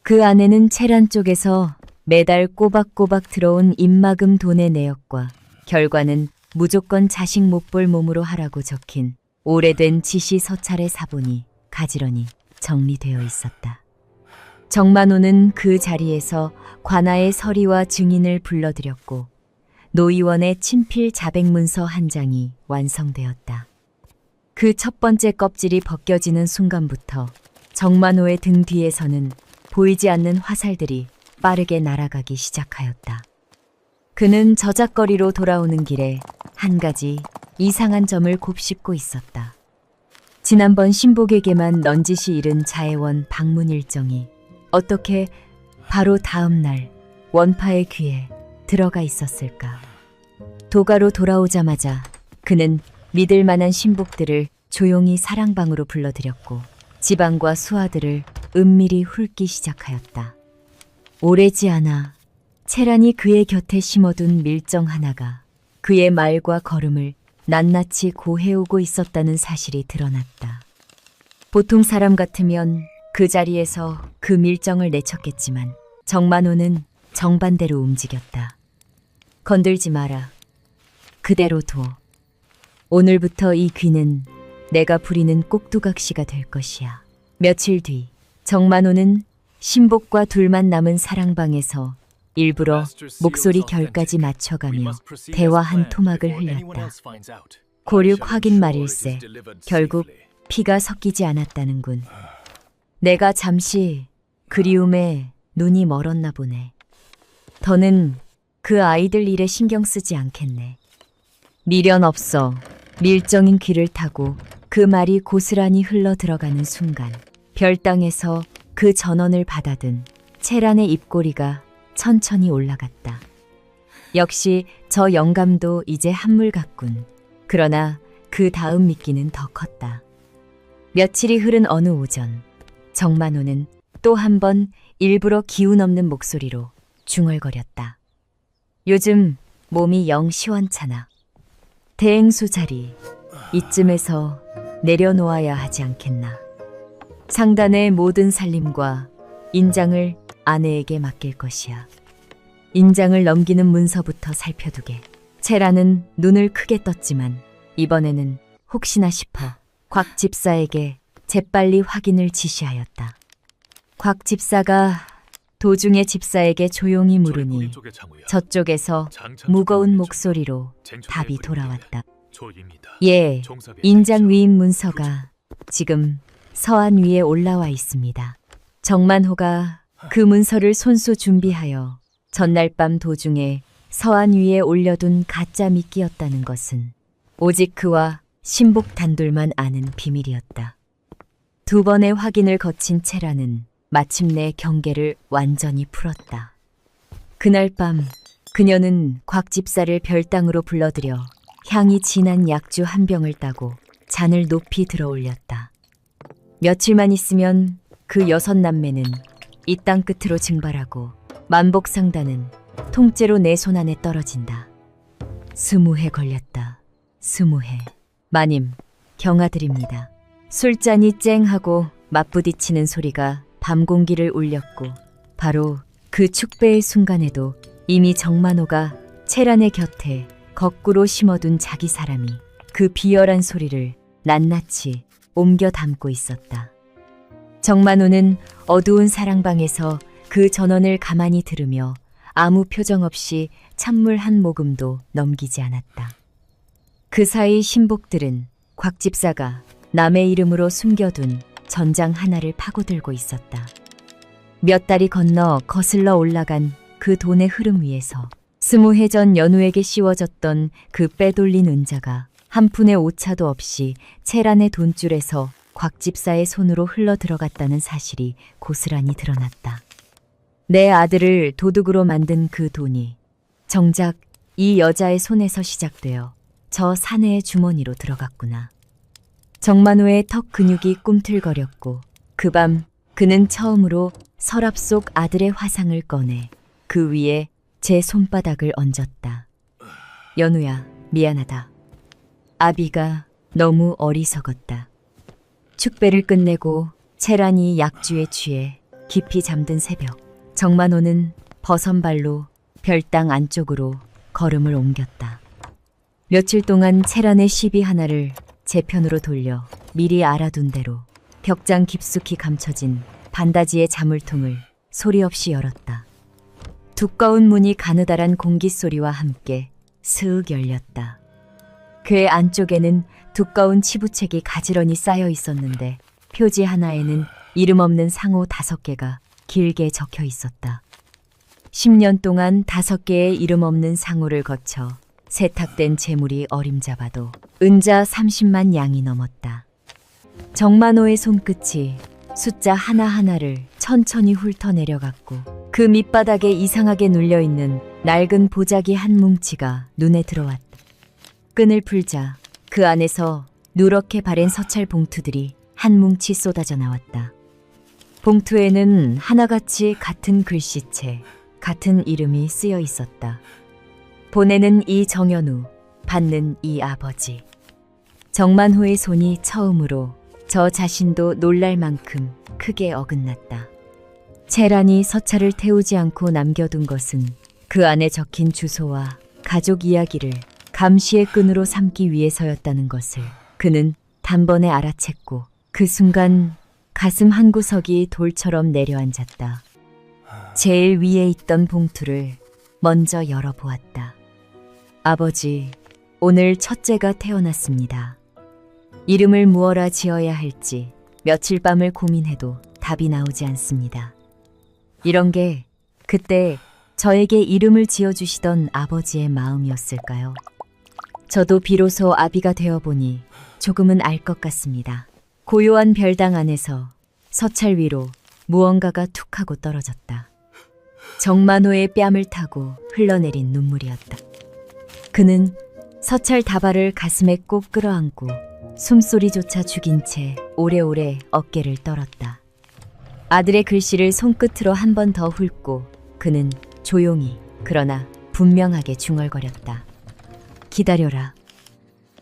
그 안에는 체란 쪽에서 매달 꼬박꼬박 들어온 입막음 돈의 내역과 결과는 무조건 자식 못 볼 몸으로 하라고 적힌 오래된 지시 서찰의 사본이 가지런히 정리되어 있었다. 정만호는 그 자리에서 관아의 서리와 증인을 불러들였고 노의원의 친필 자백문서 한 장이 완성되었다. 그 첫 번째 껍질이 벗겨지는 순간부터 정만호의 등 뒤에서는 보이지 않는 화살들이 빠르게 날아가기 시작하였다. 그는 저작거리로 돌아오는 길에 한 가지 이상한 점을 곱씹고 있었다. 지난번 신복에게만 넌지시 잃은 자해원 방문 일정이 어떻게 바로 다음 날 원파의 귀에 들어가 있었을까. 도가로 돌아오자마자 그는 믿을 만한 신복들을 조용히 사랑방으로 불러들였고 지방과 수하들을 은밀히 훑기 시작하였다. 오래지 않아 채란이 그의 곁에 심어둔 밀정 하나가 그의 말과 걸음을 낱낱이 고해오고 있었다는 사실이 드러났다. 보통 사람 같으면 그 자리에서 그 밀정을 내쳤겠지만 정만호는 정반대로 움직였다. 건들지 마라. 그대로 둬. 오늘부터 이 귀는 내가 부리는 꼭두각시가 될 것이야. 며칠 뒤 정만호는 신복과 둘만 남은 사랑방에서 일부러 목소리 결까지 맞춰가며 대화 한 토막을 흘렸다. 고륙 확인 말일세. 결국 피가 섞이지 않았다는군. 내가 잠시 그리움에 눈이 멀었나 보네. 더는 그 아이들 일에 신경 쓰지 않겠네. 미련 없어. 밀정인 귀를 타고 그 말이 고스란히 흘러 들어가는 순간 별땅에서 그 전원을 받아든 채란의 입꼬리가 천천히 올라갔다. 역시 저 영감도 이제 한물 같군. 그러나 그 다음 미끼는 더 컸다. 며칠이 흐른 어느 오전, 정만호는 또 한 번 일부러 기운 없는 목소리로 중얼거렸다. 요즘 몸이 영 시원찮아. 대행수 자리 이쯤에서 내려놓아야 하지 않겠나. 상단의 모든 살림과 인장을 아내에게 맡길 것이야. 인장을 넘기는 문서부터 살펴두게. 채라는 눈을 크게 떴지만 이번에는 혹시나 싶어 곽 집사에게 재빨리 확인을 지시하였다. 곽 집사가 도중에 집사에게 조용히 물으니 저쪽에서 무거운 목소리로 답이 돌아왔다. 예, 인장 위임 문서가 지금 서안 위에 올라와 있습니다. 정만호가 그 문서를 손수 준비하여 전날 밤 도중에 서안 위에 올려둔 가짜 미끼였다는 것은 오직 그와 신복 단둘만 아는 비밀이었다. 두 번의 확인을 거친 채라는 마침내 경계를 완전히 풀었다. 그날 밤 그녀는 곽 집사를 별당으로 불러들여 향이 진한 약주 한 병을 따고 잔을 높이 들어 올렸다. 며칠만 있으면 그 6남매는 이 땅 끝으로 증발하고 만복상단은 통째로 내 손 안에 떨어진다. 20해 걸렸다. 20해. 마님, 경아드립니다. 술잔이 쨍하고 맞부딪히는 소리가 밤 공기를 울렸고 바로 그 축배의 순간에도 이미 정만호가 채란의 곁에 거꾸로 심어둔 자기 사람이 그 비열한 소리를 낱낱이 옮겨 담고 있었다. 정만호는 어두운 사랑방에서 그 전원을 가만히 들으며 아무 표정 없이 찬물 한 모금도 넘기지 않았다. 그 사이 신복들은 곽 집사가 남의 이름으로 숨겨둔 전장 하나를 파고들고 있었다. 몇 달이 건너 거슬러 올라간 그 돈의 흐름 위에서 20해 전 연우에게 씌워졌던 그 빼돌린 은자가 한 푼의 오차도 없이 채란의 돈줄에서 곽 집사의 손으로 흘러 들어갔다는 사실이 고스란히 드러났다. 내 아들을 도둑으로 만든 그 돈이 정작 이 여자의 손에서 시작되어 저 사내의 주머니로 들어갔구나. 정만호의 턱 근육이 꿈틀거렸고 그 밤 그는 처음으로 서랍 속 아들의 화상을 꺼내 그 위에 제 손바닥을 얹었다. 연우야, 미안하다. 아비가 너무 어리석었다. 축배를 끝내고 채란이 약주에 취해 깊이 잠든 새벽, 정만호는 버선발로 별당 안쪽으로 걸음을 옮겼다. 며칠 동안 채란의 시비 하나를 제 편으로 돌려 미리 알아둔 대로 벽장 깊숙이 감춰진 반다지의 자물통을 소리 없이 열었다. 두꺼운 문이 가느다란 공기 소리와 함께 스윽 열렸다. 그 안쪽에는 두꺼운 치부책이 가지런히 쌓여 있었는데 표지 하나에는 이름 없는 상호 5개가 길게 적혀 있었다. 10년 동안 5개의 이름 없는 상호를 거쳐 세탁된 재물이 어림잡아도 은자 30만 양이 넘었다. 정만호의 손끝이 숫자 하나하나를 천천히 훑어내려갔고 그 밑바닥에 이상하게 눌려있는 낡은 보자기 한 뭉치가 눈에 들어왔다. 끈을 풀자 그 안에서 누렇게 바랜 서찰 봉투들이 한 뭉치 쏟아져 나왔다. 봉투에는 하나같이 같은 글씨체, 같은 이름이 쓰여 있었다. 보내는 이 정연우, 받는 이 아버지. 정만호의 손이 처음으로 저 자신도 놀랄 만큼 크게 어긋났다. 채란이 서찰을 태우지 않고 남겨둔 것은 그 안에 적힌 주소와 가족 이야기를 감시의 끈으로 삼기 위해서였다는 것을 그는 단번에 알아챘고 그 순간 가슴 한 구석이 돌처럼 내려앉았다. 제일 위에 있던 봉투를 먼저 열어보았다. 아버지, 오늘 첫째가 태어났습니다. 이름을 무엇라 지어야 할지 며칠 밤을 고민해도 답이 나오지 않습니다. 이런 게 그때 저에게 이름을 지어주시던 아버지의 마음이었을까요? 저도 비로소 아비가 되어보니 조금은 알 것 같습니다. 고요한 별당 안에서 서찰 위로 무언가가 툭 하고 떨어졌다. 정만호의 뺨을 타고 흘러내린 눈물이었다. 그는 서찰 다발을 가슴에 꼭 끌어안고 숨소리조차 죽인 채 오래오래 어깨를 떨었다. 아들의 글씨를 손끝으로 한 번 더 훑고 그는 조용히 그러나 분명하게 중얼거렸다. 기다려라.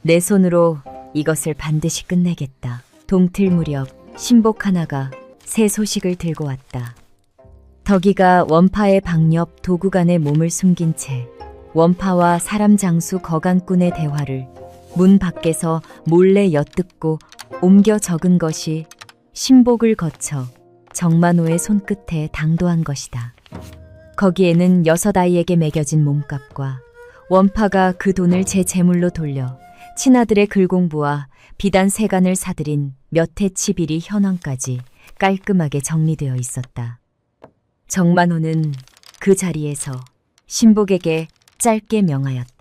내 손으로 이것을 반드시 끝내겠다. 동틀 무렵 신복 하나가 새 소식을 들고 왔다. 덕이가 원파의 방옆 도구간에 몸을 숨긴 채 원파와 사람 장수 거간꾼의 대화를 문 밖에서 몰래 엿듣고 옮겨 적은 것이 신복을 거쳐 정만호의 손끝에 당도한 것이다. 거기에는 6아이에게 매겨진 몸값과 원파가 그 돈을 제 재물로 돌려 친아들의 글공부와 비단 세간을 사들인 몇 해 치비리 현황까지 깔끔하게 정리되어 있었다. 정만호는 그 자리에서 신복에게 짧게 명하였다.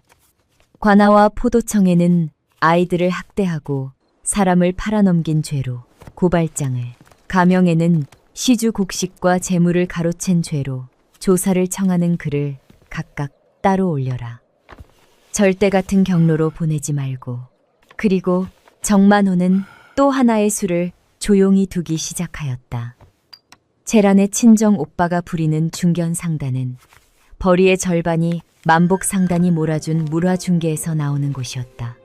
관아와 포도청에는 아이들을 학대하고 사람을 팔아넘긴 죄로 고발장을, 가명에는 시주 곡식과 재물을 가로챈 죄로 조사를 청하는 글을 각각 따로 올려라. 절대 같은 경로로 보내지 말고. 그리고 정만호는 또 하나의 수를 조용히 두기 시작하였다. 채란의 친정 오빠가 부리는 중견 상단은 벌이의 절반이 만복 상단이 몰아준 물화 중개에서 나오는 곳이었다.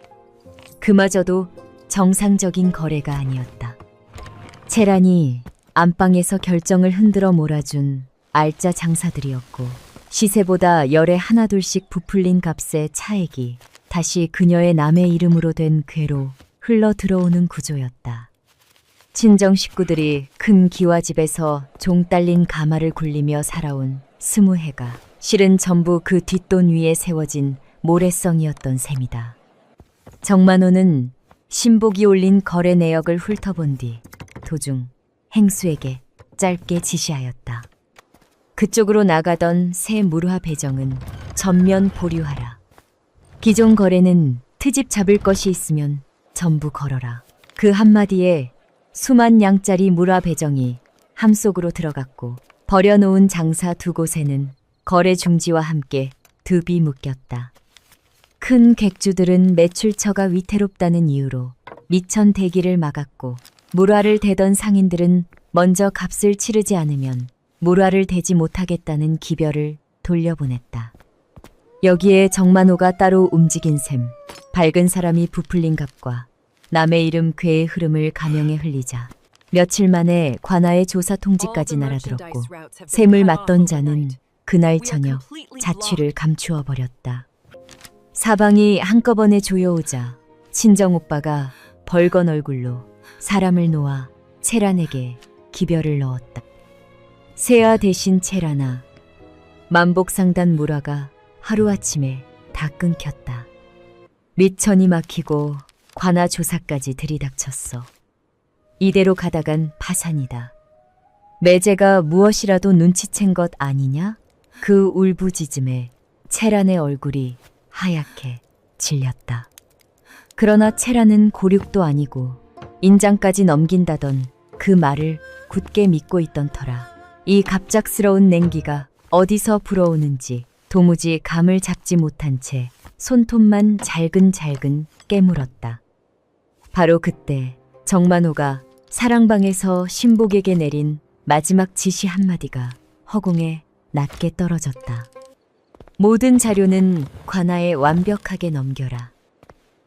그마저도 정상적인 거래가 아니었다. 채란이 안방에서 결정을 흔들어 몰아준 알짜 장사들이었고 시세보다 열에 하나둘씩 부풀린 값의 차액이 다시 그녀의 남의 이름으로 된 궤로 흘러 들어오는 구조였다. 친정 식구들이 큰 기와집에서 종 딸린 가마를 굴리며 살아온 20해가 실은 전부 그 뒷돈 위에 세워진 모래성이었던 셈이다. 정만호는 신복이 올린 거래 내역을 훑어본 뒤 도중 행수에게 짧게 지시하였다. 그쪽으로 나가던 새 물화 배정은 전면 보류하라. 기존 거래는 트집 잡을 것이 있으면 전부 걸어라. 그 한마디에 수만 양짜리 물화 배정이 함 속으로 들어갔고 버려놓은 장사 2곳에는 거래 중지와 함께 듭이 묶였다. 큰 객주들은 매출처가 위태롭다는 이유로 미천 대기를 막았고 물화를 대던 상인들은 먼저 값을 치르지 않으면 물화를 대지 못하겠다는 기별을 돌려보냈다. 여기에 정만호가 따로 움직인 셈, 밝은 사람이 부풀린 값과 남의 이름 궤의 흐름을 가명에 흘리자 며칠 만에 관아의 조사 통지까지 날아들었고 셈을 맞던 자는 그날 저녁 자취를 감추어 버렸다. 사방이 한꺼번에 조여오자 친정오빠가 벌건 얼굴로 사람을 놓아 채란에게 기별을 넣었다. 세아 대신 채란아, 만복상단 물화가 하루아침에 다 끊겼다. 미천이 막히고 관아 조사까지 들이닥쳤어. 이대로 가다간 파산이다. 매제가 무엇이라도 눈치챈 것 아니냐? 그 울부짖음에 채란의 얼굴이 하얗게 질렸다. 그러나 채란은 고륙도 아니고 인장까지 넘긴다던 그 말을 굳게 믿고 있던 터라 이 갑작스러운 냉기가 어디서 불어오는지 도무지 감을 잡지 못한 채 손톱만 잘근잘근 깨물었다. 바로 그때 정만호가 사랑방에서 신복에게 내린 마지막 지시 한마디가 허공에 낮게 떨어졌다. 모든 자료는 관아에 완벽하게 넘겨라.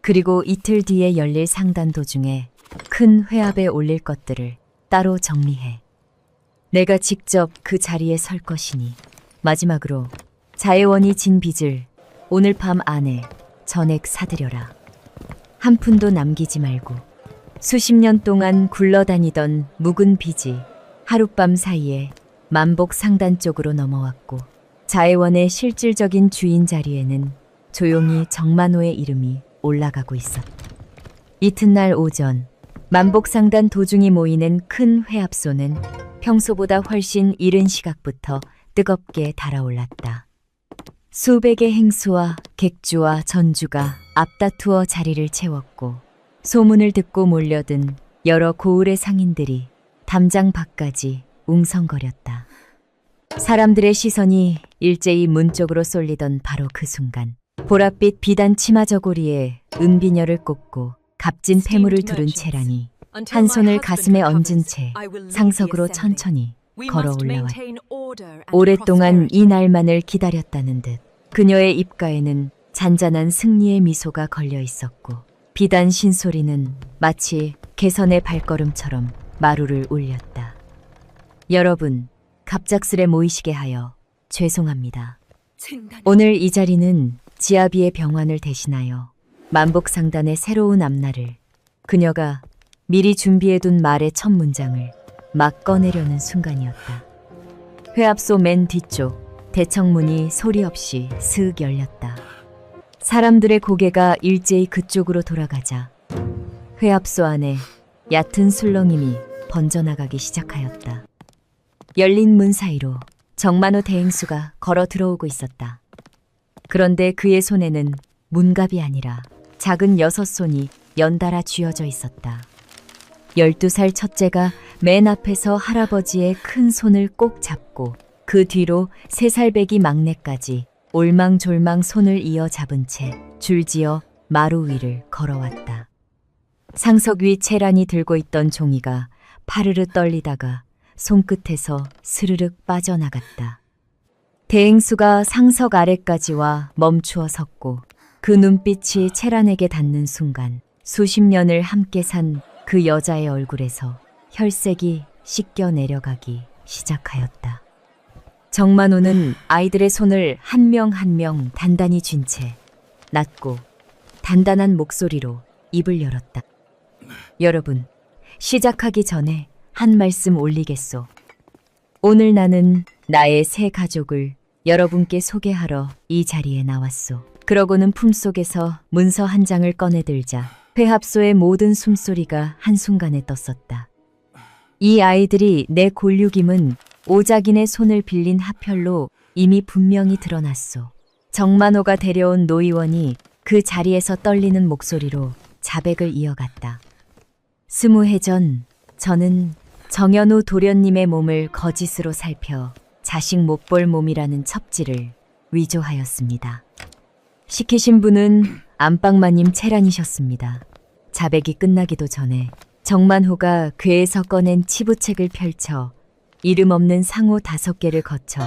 그리고 이틀 뒤에 열릴 상단 도중에 큰 회합에 올릴 것들을 따로 정리해. 내가 직접 그 자리에 설 것이니 마지막으로 자혜원이 진 빚을 오늘 밤 안에 전액 사드려라. 한 푼도 남기지 말고 수십 년 동안 굴러다니던 묵은 빚이 하룻밤 사이에 만복 상단 쪽으로 넘어왔고 자해원의 실질적인 주인 자리에는 조용히 정만호의 이름이 올라가고 있었다. 이튿날 오전 만복 상단 도중이 모이는 큰 회합소는 평소보다 훨씬 이른 시각부터 뜨겁게 달아올랐다. 수백의 행수와 객주와 전주가 앞다투어 자리를 채웠고 소문을 듣고 몰려든 여러 고을의 상인들이 담장 밖까지 웅성거렸다. 사람들의 시선이 일제히 문 쪽으로 쏠리던 바로 그 순간 보랏빛 비단 치마 저고리에 은비녀를 꽂고 값진 폐물을 두른 채란이 한 손을 가슴에 얹은 채 상석으로 천천히 걸어 올라왔다. 오랫동안 이 날만을 기다렸다는 듯 그녀의 입가에는 잔잔한 승리의 미소가 걸려 있었고 비단 신소리는 마치 개선의 발걸음처럼 마루를 울렸다. 여러분, 갑작스레 모이시게 하여 죄송합니다. 오늘 이 자리는 지아비의 병환을 대신하여 만복상단의 새로운 앞날을 그녀가 미리 준비해둔 말의 첫 문장을 막 꺼내려는 순간이었다. 회합소 맨 뒤쪽 대청문이 소리 없이 스윽 열렸다. 사람들의 고개가 일제히 그쪽으로 돌아가자 회합소 안에 얕은 술렁임이 번져나가기 시작하였다. 열린 문 사이로 정만호 대행수가 걸어 들어오고 있었다. 그런데 그의 손에는 문갑이 아니라 작은 6손이 연달아 쥐어져 있었다. 12살 첫째가 맨 앞에서 할아버지의 큰 손을 꼭 잡고 그 뒤로 3살 배기 막내까지 올망졸망 손을 이어 잡은 채 줄지어 마루 위를 걸어왔다. 상석 위 채란이 들고 있던 종이가 파르르 떨리다가 손끝에서 스르륵 빠져나갔다. 대행수가 상석 아래까지 와 멈추어 섰고 그 눈빛이 채란에게 닿는 순간 수십 년을 함께 산 그 여자의 얼굴에서 혈색이 씻겨 내려가기 시작하였다. 정만호는 아이들의 손을 한 명 한 명 단단히 쥔 채 낮고 단단한 목소리로 입을 열었다. 여러분, 시작하기 전에 한 말씀 올리겠소. 오늘 나는 나의 새 가족을 여러분께 소개하러 이 자리에 나왔소. 그러고는 품속에서 문서 한 장을 꺼내들자 회합소의 모든 숨소리가 한순간에 떴었다. 이 아이들이 내 골육임은 오작인의 손을 빌린 하편로 이미 분명히 드러났소. 정만호가 데려온 노의원이 그 자리에서 떨리는 목소리로 자백을 이어갔다. 20해 전 저는 정연우 도련님의 몸을 거짓으로 살펴 자식 못 볼 몸이라는 첩지를 위조하였습니다. 시키신 분은 안방마님 채란이셨습니다. 자백이 끝나기도 전에 정만호가 궤에서 꺼낸 치부책을 펼쳐 이름 없는 상호 5개를 거쳐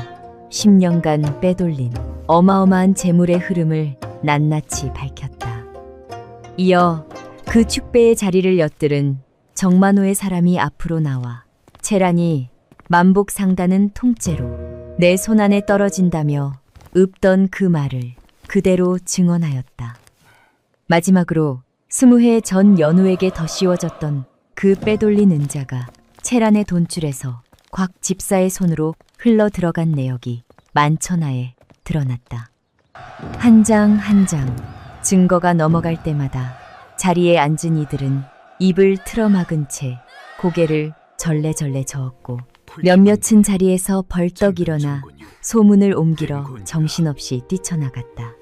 10년간 빼돌린 어마어마한 재물의 흐름을 낱낱이 밝혔다. 이어 그 축배의 자리를 엿들은 정만호의 사람이 앞으로 나와 채란이 만복 상단은 통째로 내 손안에 떨어진다며 읊던 그 말을 그대로 증언하였다. 마지막으로 20해 전 연우에게 더 씌워졌던 그 빼돌린 은자가 채란의 돈줄에서 곽 집사의 손으로 흘러 들어간 내역이 만천하에 드러났다. 한 장 한 장 증거가 넘어갈 때마다 자리에 앉은 이들은 입을 틀어막은 채 고개를 절레절레 저었고 몇몇은 자리에서 벌떡 일어나 소문을 옮기러 정신없이 뛰쳐나갔다.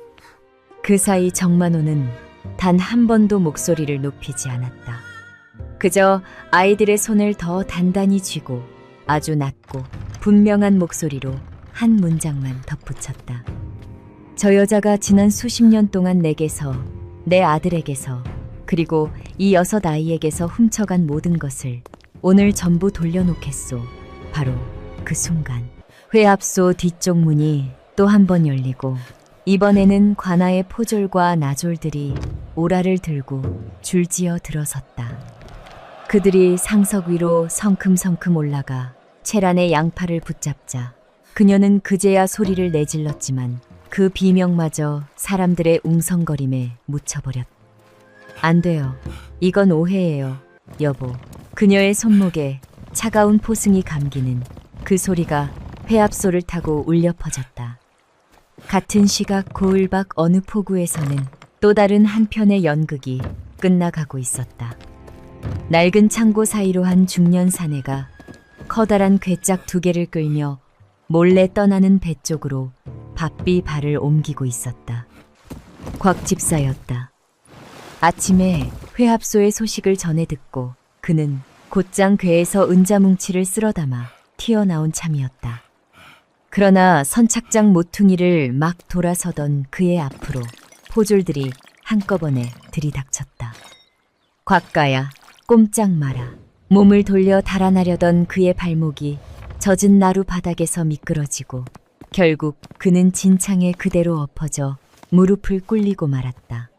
그 사이 정만호는 단 한 번도 목소리를 높이지 않았다. 그저 아이들의 손을 더 단단히 쥐고 아주 낮고 분명한 목소리로 한 문장만 덧붙였다. 저 여자가 지난 수십 년 동안 내게서, 내 아들에게서, 그리고 이 6 아이에게서 훔쳐간 모든 것을 오늘 전부 돌려놓겠소. 바로 그 순간 회합소 뒤쪽 문이 또 한 번 열리고 이번에는 관아의 포졸과 나졸들이 오라를 들고 줄지어 들어섰다. 그들이 상석 위로 성큼성큼 올라가 채란의 양팔을 붙잡자 그녀는 그제야 소리를 내질렀지만 그 비명마저 사람들의 웅성거림에 묻혀버렸다. 안 돼요. 이건 오해예요. 여보. 그녀의 손목에 차가운 포승이 감기는 그 소리가 회합소를 타고 울려 퍼졌다. 같은 시각 고을박 어느 포구에서는 또 다른 한편의 연극이 끝나가고 있었다. 낡은 창고 사이로 한 중년 사내가 커다란 괴짝 2개를 끌며 몰래 떠나는 배 쪽으로 바삐 발을 옮기고 있었다. 곽 집사였다. 아침에 회합소의 소식을 전해 듣고 그는 곧장 궤에서 은자뭉치를 쓸어 담아 튀어나온 참이었다. 그러나 선착장 모퉁이를 막 돌아서던 그의 앞으로 포졸들이 한꺼번에 들이닥쳤다. 곽가야, 꼼짝 마라. 몸을 돌려 달아나려던 그의 발목이 젖은 나루 바닥에서 미끄러지고 결국 그는 진창에 그대로 엎어져 무릎을 꿇리고 말았다.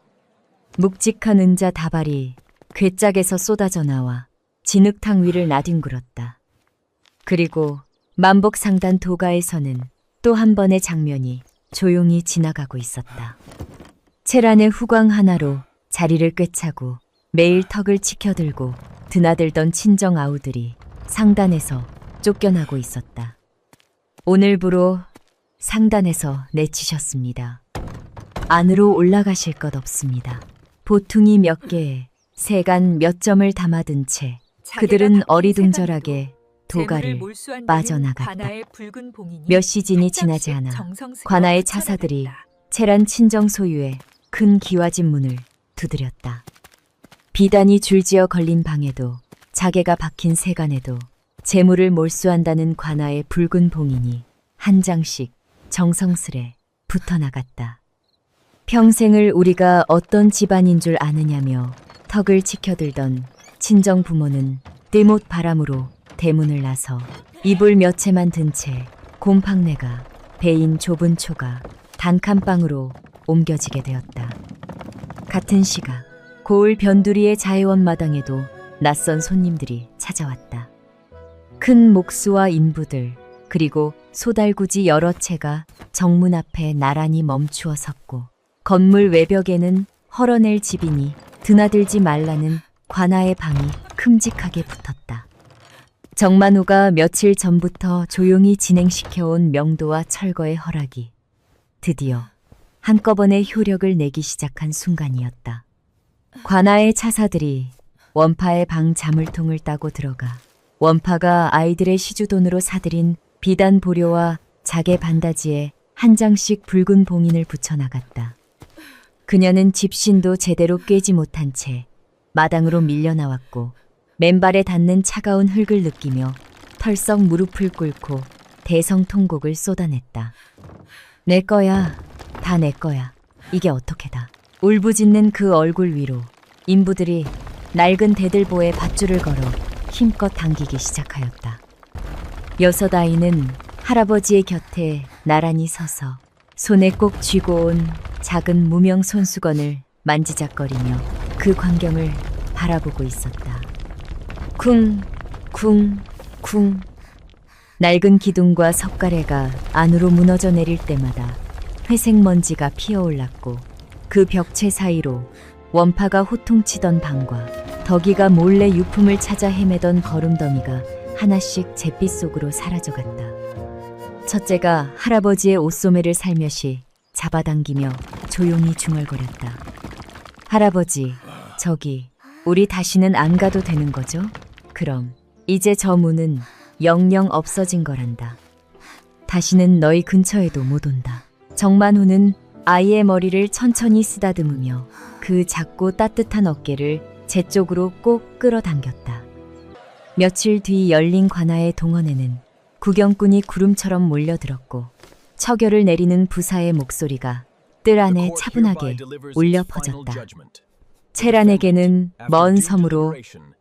묵직한 은자 다발이 괴짝에서 쏟아져 나와 진흙탕 위를 나뒹굴었다. 그리고 만복상단 도가에서는 또 한 번의 장면이 조용히 지나가고 있었다. 채란의 후광 하나로 자리를 꿰차고 매일 턱을 치켜들고 드나들던 친정 아우들이 상단에서 쫓겨나고 있었다. 오늘부로 상단에서 내치셨습니다. 안으로 올라가실 것 없습니다. 보퉁이 몇 개에 세간 몇 점을 담아둔 채 그들은 어리둥절하게 도가를 빠져나갔다. 몇 시즌이 지나지 않아 관아의 차사들이 채란 친정 소유의 큰 기와집 문을 두드렸다. 비단이 줄지어 걸린 방에도 자개가 박힌 세간에도 재물을 몰수한다는 관아의 붉은 봉인이 한 장씩 정성스레 붙어나갔다. 평생을 우리가 어떤 집안인 줄 아느냐며 턱을 치켜들던 친정 부모는 띠못 바람으로 대문을 나서 이불 몇 채만 든 채 곰팡내가 배인 좁은 초가 단칸방으로 옮겨지게 되었다. 같은 시각 고을 변두리의 자해원 마당에도 낯선 손님들이 찾아왔다. 큰 목수와 인부들 그리고 소달구지 여러 채가 정문 앞에 나란히 멈추어 섰고 건물 외벽에는 헐어낼 집이니 드나들지 말라는 관아의 방이 큼직하게 붙었다. 정만호가 며칠 전부터 조용히 진행시켜온 명도와 철거의 허락이 드디어 한꺼번에 효력을 내기 시작한 순간이었다. 관아의 차사들이 원파의 방 자물통을 따고 들어가 원파가 아이들의 시주돈으로 사들인 비단 보료와 자개 반다지에 한 장씩 붉은 봉인을 붙여나갔다. 그녀는 집신도 제대로 꿰지 못한 채 마당으로 밀려나왔고 맨발에 닿는 차가운 흙을 느끼며 털썩 무릎을 꿇고 대성통곡을 쏟아냈다. 내 거야, 다 내 거야. 이게 어떻게다. 울부짖는 그 얼굴 위로 인부들이 낡은 대들보에 밧줄을 걸어 힘껏 당기기 시작하였다. 6 아이는 할아버지의 곁에 나란히 서서 손에 꼭 쥐고 온 작은 무명 손수건을 만지작거리며 그 광경을 바라보고 있었다. 쿵, 쿵, 쿵. 낡은 기둥과 석가래가 안으로 무너져 내릴 때마다 회색 먼지가 피어올랐고 그 벽체 사이로 원파가 호통치던 방과 덕이가 몰래 유품을 찾아 헤매던 거름더미가 하나씩 잿빛 속으로 사라져갔다. 첫째가 할아버지의 옷소매를 살며시 잡아당기며 조용히 중얼거렸다. 할아버지, 저기 우리 다시는 안 가도 되는 거죠? 그럼 이제 저 문은 영영 없어진 거란다. 다시는 너희 근처에도 못 온다. 정만호는 아이의 머리를 천천히 쓰다듬으며 그 작고 따뜻한 어깨를 제 쪽으로 꼭 끌어당겼다. 며칠 뒤 열린 관아의 동원에는 구경꾼이 구름처럼 몰려들었고 처결을 내리는 부사의 목소리가 뜰 안에 차분하게 울려 퍼졌다. 채란에게는 먼 섬으로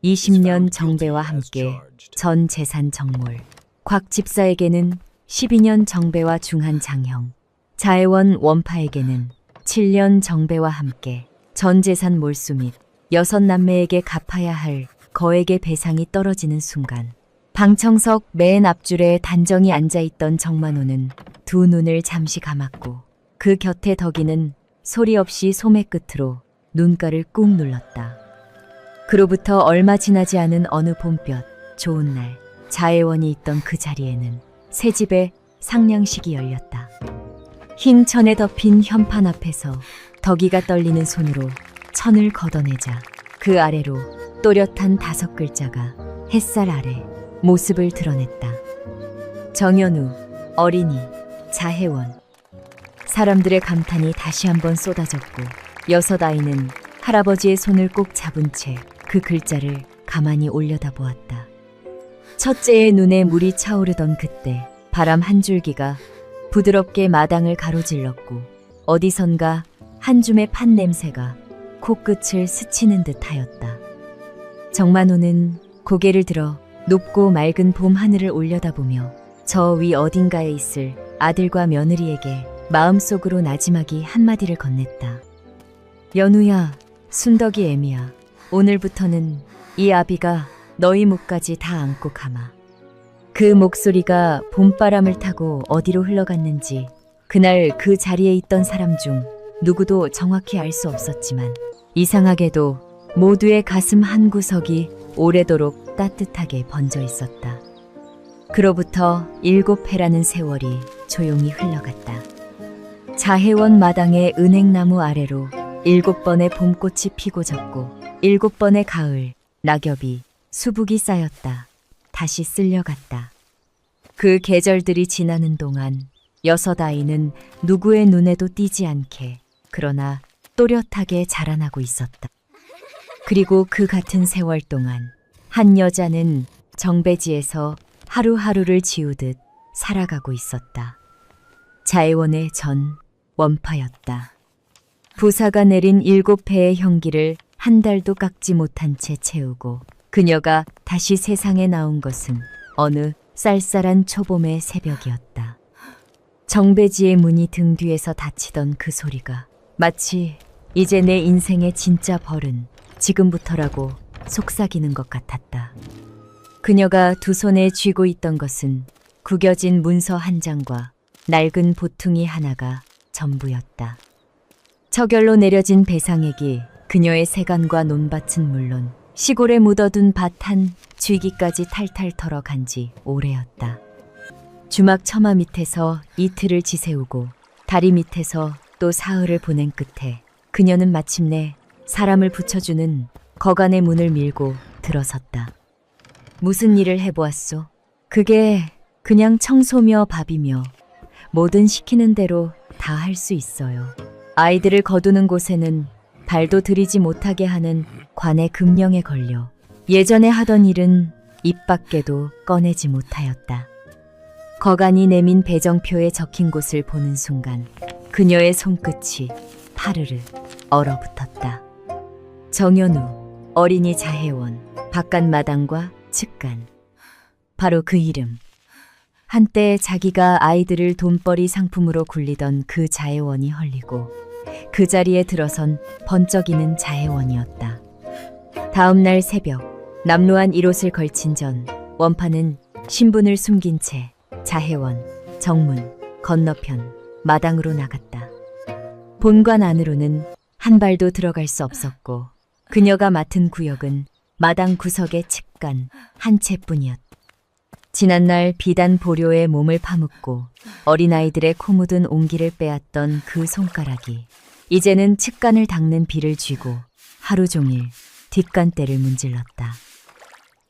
20년 정배와 함께 전 재산 정몰, 곽 집사에게는 12년 정배와 중한 장형, 자해원 원파에게는 7년 정배와 함께 전 재산 몰수 및 6 남매에게 갚아야 할 거액의 배상이 떨어지는 순간 방청석 맨 앞줄에 단정히 앉아있던 정만호는 두 눈을 잠시 감았고 그 곁에 덕이는 소리 없이 소매 끝으로 눈가를 꾹 눌렀다. 그로부터 얼마 지나지 않은 어느 봄볕 좋은 날, 자혜원이 있던 그 자리에는 새 집의 상냥식이 열렸다. 흰 천에 덮인 현판 앞에서 덕이가 떨리는 손으로 천을 걷어내자 그 아래로 또렷한 5글자가 햇살 아래 모습을 드러냈다. 정연우, 어린이, 자혜원. 사람들의 감탄이 다시 한번 쏟아졌고 6아이는 할아버지의 손을 꼭 잡은 채 그 글자를 가만히 올려다보았다. 첫째의 눈에 물이 차오르던 그때 바람 한 줄기가 부드럽게 마당을 가로질렀고 어디선가 한 줌의 판 냄새가 코끝을 스치는 듯하였다. 정만호는 고개를 들어 높고 맑은 봄 하늘을 올려다보며 저 위 어딘가에 있을 아들과 며느리에게 마음속으로 나지막이 한마디를 건넸다. 연우야, 순덕이 애미야. 오늘부터는 이 아비가 너희 목까지 다 안고 가마. 그 목소리가 봄바람을 타고 어디로 흘러갔는지 그날 그 자리에 있던 사람 중 누구도 정확히 알 수 없었지만 이상하게도 모두의 가슴 한 구석이 오래도록 따뜻하게 번져 있었다. 그로부터 7해라는 세월이 조용히 흘러갔다. 자혜원 마당의 은행나무 아래로 7번의 봄꽃이 피고 졌고 7번의 가을, 낙엽이, 수북이 쌓였다. 다시 쓸려갔다. 그 계절들이 지나는 동안 6아이는 누구의 눈에도 띄지 않게 그러나 또렷하게 자라나고 있었다. 그리고 그 같은 세월 동안 한 여자는 정배지에서 하루하루를 지우듯 살아가고 있었다. 자혜원의 전 원파였다. 부사가 내린 7회의 형기를 한 달도 깎지 못한 채 채우고 그녀가 다시 세상에 나온 것은 어느 쌀쌀한 초봄의 새벽이었다. 정배지의 문이 등 뒤에서 닫히던 그 소리가 마치 이제 내 인생의 진짜 벌은 지금부터라고 속삭이는 것 같았다. 그녀가 두 손에 쥐고 있던 것은 구겨진 문서 한 장과 낡은 보퉁이 하나가 전부였다. 처결로 내려진 배상액이 그녀의 세간과 논밭은 물론 시골에 묻어둔 밭 한 쥐기까지 탈탈 털어간 지 오래였다. 주막 처마 밑에서 이틀을 지새우고 다리 밑에서 또 사흘을 보낸 끝에 그녀는 마침내 사람을 붙여주는 거간의 문을 밀고 들어섰다. 무슨 일을 해보았소? 그게 그냥 청소며 밥이며 뭐든 시키는 대로 다 할 수 있어요. 아이들을 거두는 곳에는 발도 들이지 못하게 하는 관의 금령에 걸려 예전에 하던 일은 입 밖에도 꺼내지 못하였다. 거간이 내민 배정표에 적힌 곳을 보는 순간 그녀의 손끝이 파르르 얼어붙었다. 정연우, 어린이 자혜원, 바깥마당과 측간. 바로 그 이름. 한때 자기가 아이들을 돈벌이 상품으로 굴리던 그 자혜원이 헐리고 그 자리에 들어선 번쩍이는 자혜원이었다. 다음 날 새벽 남루한 일옷을 걸친 전 원파는 신분을 숨긴 채 자혜원, 정문, 건너편, 마당으로 나갔다. 본관 안으로는 한 발도 들어갈 수 없었고 그녀가 맡은 구역은 마당 구석의 측간 한 채뿐이었다. 지난날 비단 보료에 몸을 파묻고 어린아이들의 코 묻은 온기를 빼앗던 그 손가락이 이제는 측간을 닦는 비를 쥐고 하루 종일 뒷간대를 문질렀다.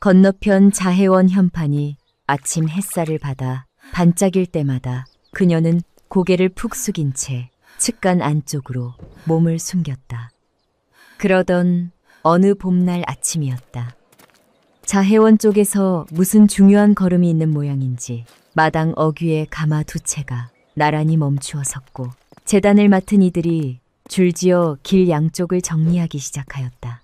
건너편 자혜원 현판이 아침 햇살을 받아 반짝일 때마다 그녀는 고개를 푹 숙인 채 측간 안쪽으로 몸을 숨겼다. 그러던 어느 봄날 아침이었다. 자혜원 쪽에서 무슨 중요한 걸음이 있는 모양인지 마당 어귀의 가마 2채가 나란히 멈추어 섰고 재단을 맡은 이들이 줄지어 길 양쪽을 정리하기 시작하였다.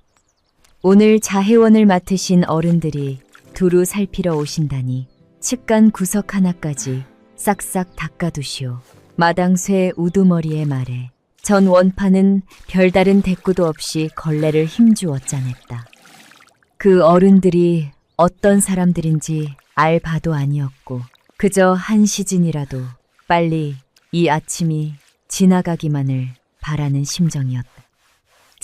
오늘 자혜원을 맡으신 어른들이 두루 살피러 오신다니 측간 구석 하나까지 싹싹 닦아두시오. 마당쇠 우두머리의 말에 전 원파는 별다른 대꾸도 없이 걸레를 힘주어 짜냈다. 그 어른들이 어떤 사람들인지 알 바도 아니었고 그저 한 시즌이라도 빨리 이 아침이 지나가기만을 바라는 심정이었다.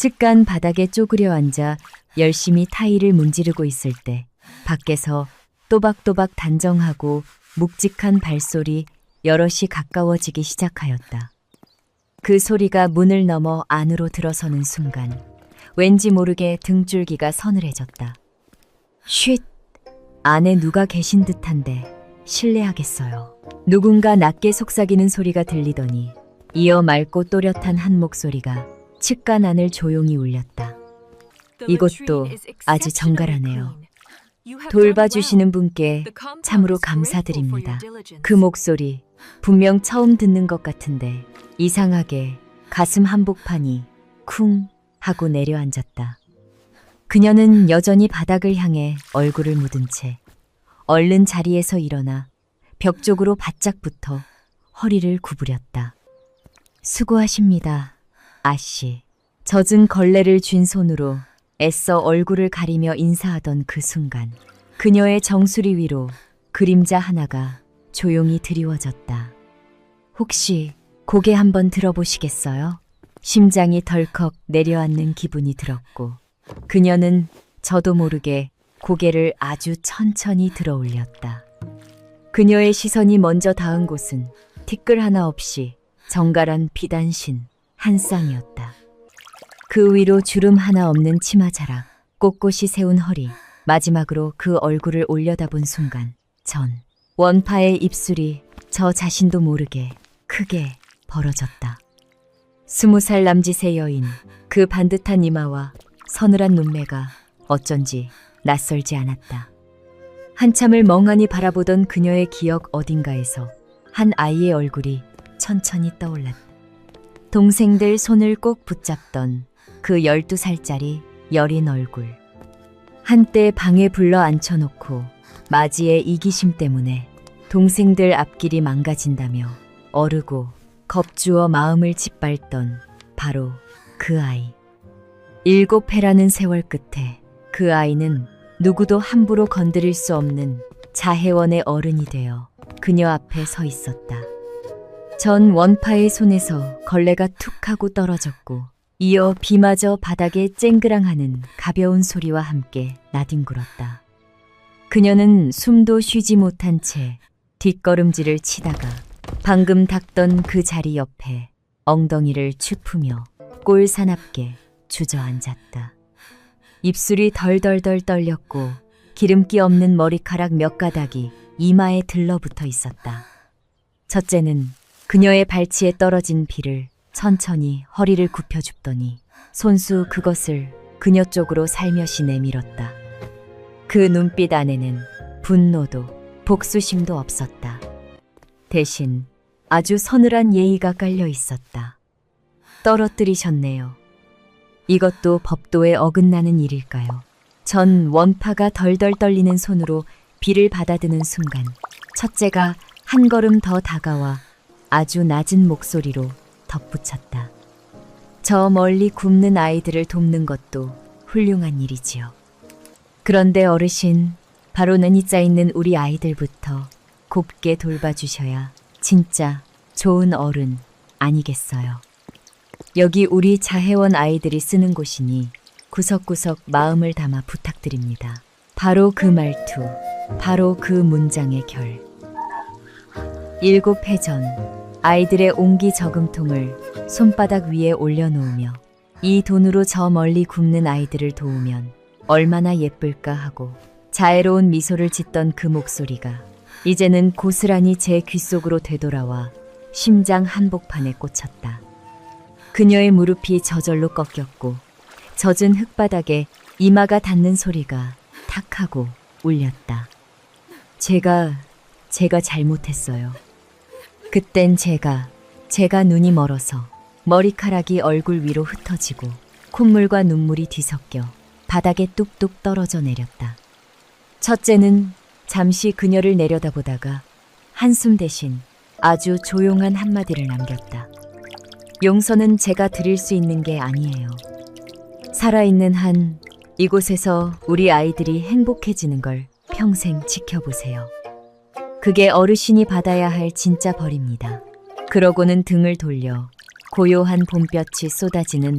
측간 바닥에 쪼그려 앉아 열심히 타일을 문지르고 있을 때 밖에서 또박또박 단정하고 묵직한 발소리 여럿이 가까워지기 시작하였다. 그 소리가 문을 넘어 안으로 들어서는 순간 왠지 모르게 등줄기가 서늘해졌다. 쉿! 안에 누가 계신 듯한데 실례하겠어요. 누군가 낮게 속삭이는 소리가 들리더니 이어 맑고 또렷한 한 목소리가 측간 안을 조용히 울렸다. 이곳도 아주 정갈하네요. 돌봐주시는 분께 참으로 감사드립니다. 그 목소리 분명 처음 듣는 것 같은데 이상하게 가슴 한복판이 쿵 하고 내려앉았다. 그녀는 여전히 바닥을 향해 얼굴을 묻은 채 얼른 자리에서 일어나 벽 쪽으로 바짝 붙어 허리를 구부렸다. 수고하십니다, 아씨. 젖은 걸레를 쥔 손으로 애써 얼굴을 가리며 인사하던 그 순간 그녀의 정수리 위로 그림자 하나가 조용히 드리워졌다. 혹시 고개 한번 들어보시겠어요? 심장이 덜컥 내려앉는 기분이 들었고 그녀는 저도 모르게 고개를 아주 천천히 들어 올렸다. 그녀의 시선이 먼저 닿은 곳은 티끌 하나 없이 정갈한 비단신 한 쌍이었다. 그 위로 주름 하나 없는 치마자락, 꼿꼿이 세운 허리, 마지막으로 그 얼굴을 올려다본 순간 전 원파의 입술이 저 자신도 모르게 크게 벌어졌다. 20살 남짓의 여인, 그 반듯한 이마와 서늘한 눈매가 어쩐지 낯설지 않았다. 한참을 멍하니 바라보던 그녀의 기억 어딘가에서 한 아이의 얼굴이 천천히 떠올랐다. 동생들 손을 꼭 붙잡던 그 12살짜리 여린 얼굴. 한때 방에 불러 앉혀놓고 마지의 이기심 때문에 동생들 앞길이 망가진다며 어르고 겁주어 마음을 짓밟던 바로 그 아이. 7해라는 세월 끝에 그 아이는 누구도 함부로 건드릴 수 없는 자해원의 어른이 되어 그녀 앞에 서 있었다. 전 원파의 손에서 걸레가 툭 하고 떨어졌고 이어 비마저 바닥에 쨍그랑하는 가벼운 소리와 함께 나뒹굴었다. 그녀는 숨도 쉬지 못한 채 뒷걸음질을 치다가 방금 닦던 그 자리 옆에 엉덩이를 추프며 꼴사납게 주저앉았다. 입술이 덜덜덜 떨렸고 기름기 없는 머리카락 몇 가닥이 이마에 들러붙어 있었다. 첫째는 그녀의 발치에 떨어진 비를 천천히 허리를 굽혀줍더니 손수 그것을 그녀 쪽으로 살며시 내밀었다. 그 눈빛 안에는 분노도 복수심도 없었다. 대신 아주 서늘한 예의가 깔려 있었다. 떨어뜨리셨네요. 이것도 법도에 어긋나는 일일까요? 전 원파가 덜덜 떨리는 손으로 비를 받아드는 순간 첫째가 한 걸음 더 다가와 아주 낮은 목소리로 덧붙였다. 저 멀리 굶는 아이들을 돕는 것도 훌륭한 일이지요. 그런데 어르신, 바로 눈이 짜있는 우리 아이들부터 곱게 돌봐주셔야 진짜 좋은 어른 아니겠어요. 여기 우리 자해원 아이들이 쓰는 곳이니 구석구석 마음을 담아 부탁드립니다. 바로 그 말투, 바로 그 문장의 결. 7해 전 아이들의 옹기 저금통을 손바닥 위에 올려놓으며 이 돈으로 저 멀리 굶는 아이들을 도우면 얼마나 예쁠까 하고 자애로운 미소를 짓던 그 목소리가 이제는 고스란히 제 귓속으로 되돌아와 심장 한복판에 꽂혔다. 그녀의 무릎이 저절로 꺾였고 젖은 흙바닥에 이마가 닿는 소리가 탁 하고 울렸다. 제가 잘못했어요. 그땐 제가 눈이 멀어서 머리카락이 얼굴 위로 흩어지고 콧물과 눈물이 뒤섞여 바닥에 뚝뚝 떨어져 내렸다. 첫째는 잠시 그녀를 내려다보다가 한숨 대신 아주 조용한 한마디를 남겼다. 용서는 제가 드릴 수 있는 게 아니에요. 살아있는 한 이곳에서 우리 아이들이 행복해지는 걸 평생 지켜보세요. 그게 어르신이 받아야 할 진짜 벌입니다. 그러고는 등을 돌려 고요한 봄볕이 쏟아지는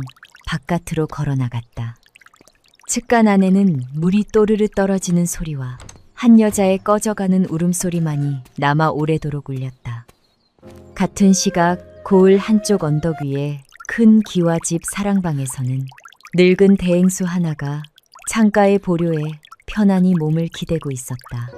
바깥으로 걸어 나갔다. 측간 안에는 물이 또르르 떨어지는 소리와 한 여자의 꺼져가는 울음소리만이 남아 오래도록 울렸다. 같은 시각 고을 한쪽 언덕 위에 큰 기와집 사랑방에서는 늙은 대행수 하나가 창가의 보료에 편안히 몸을 기대고 있었다.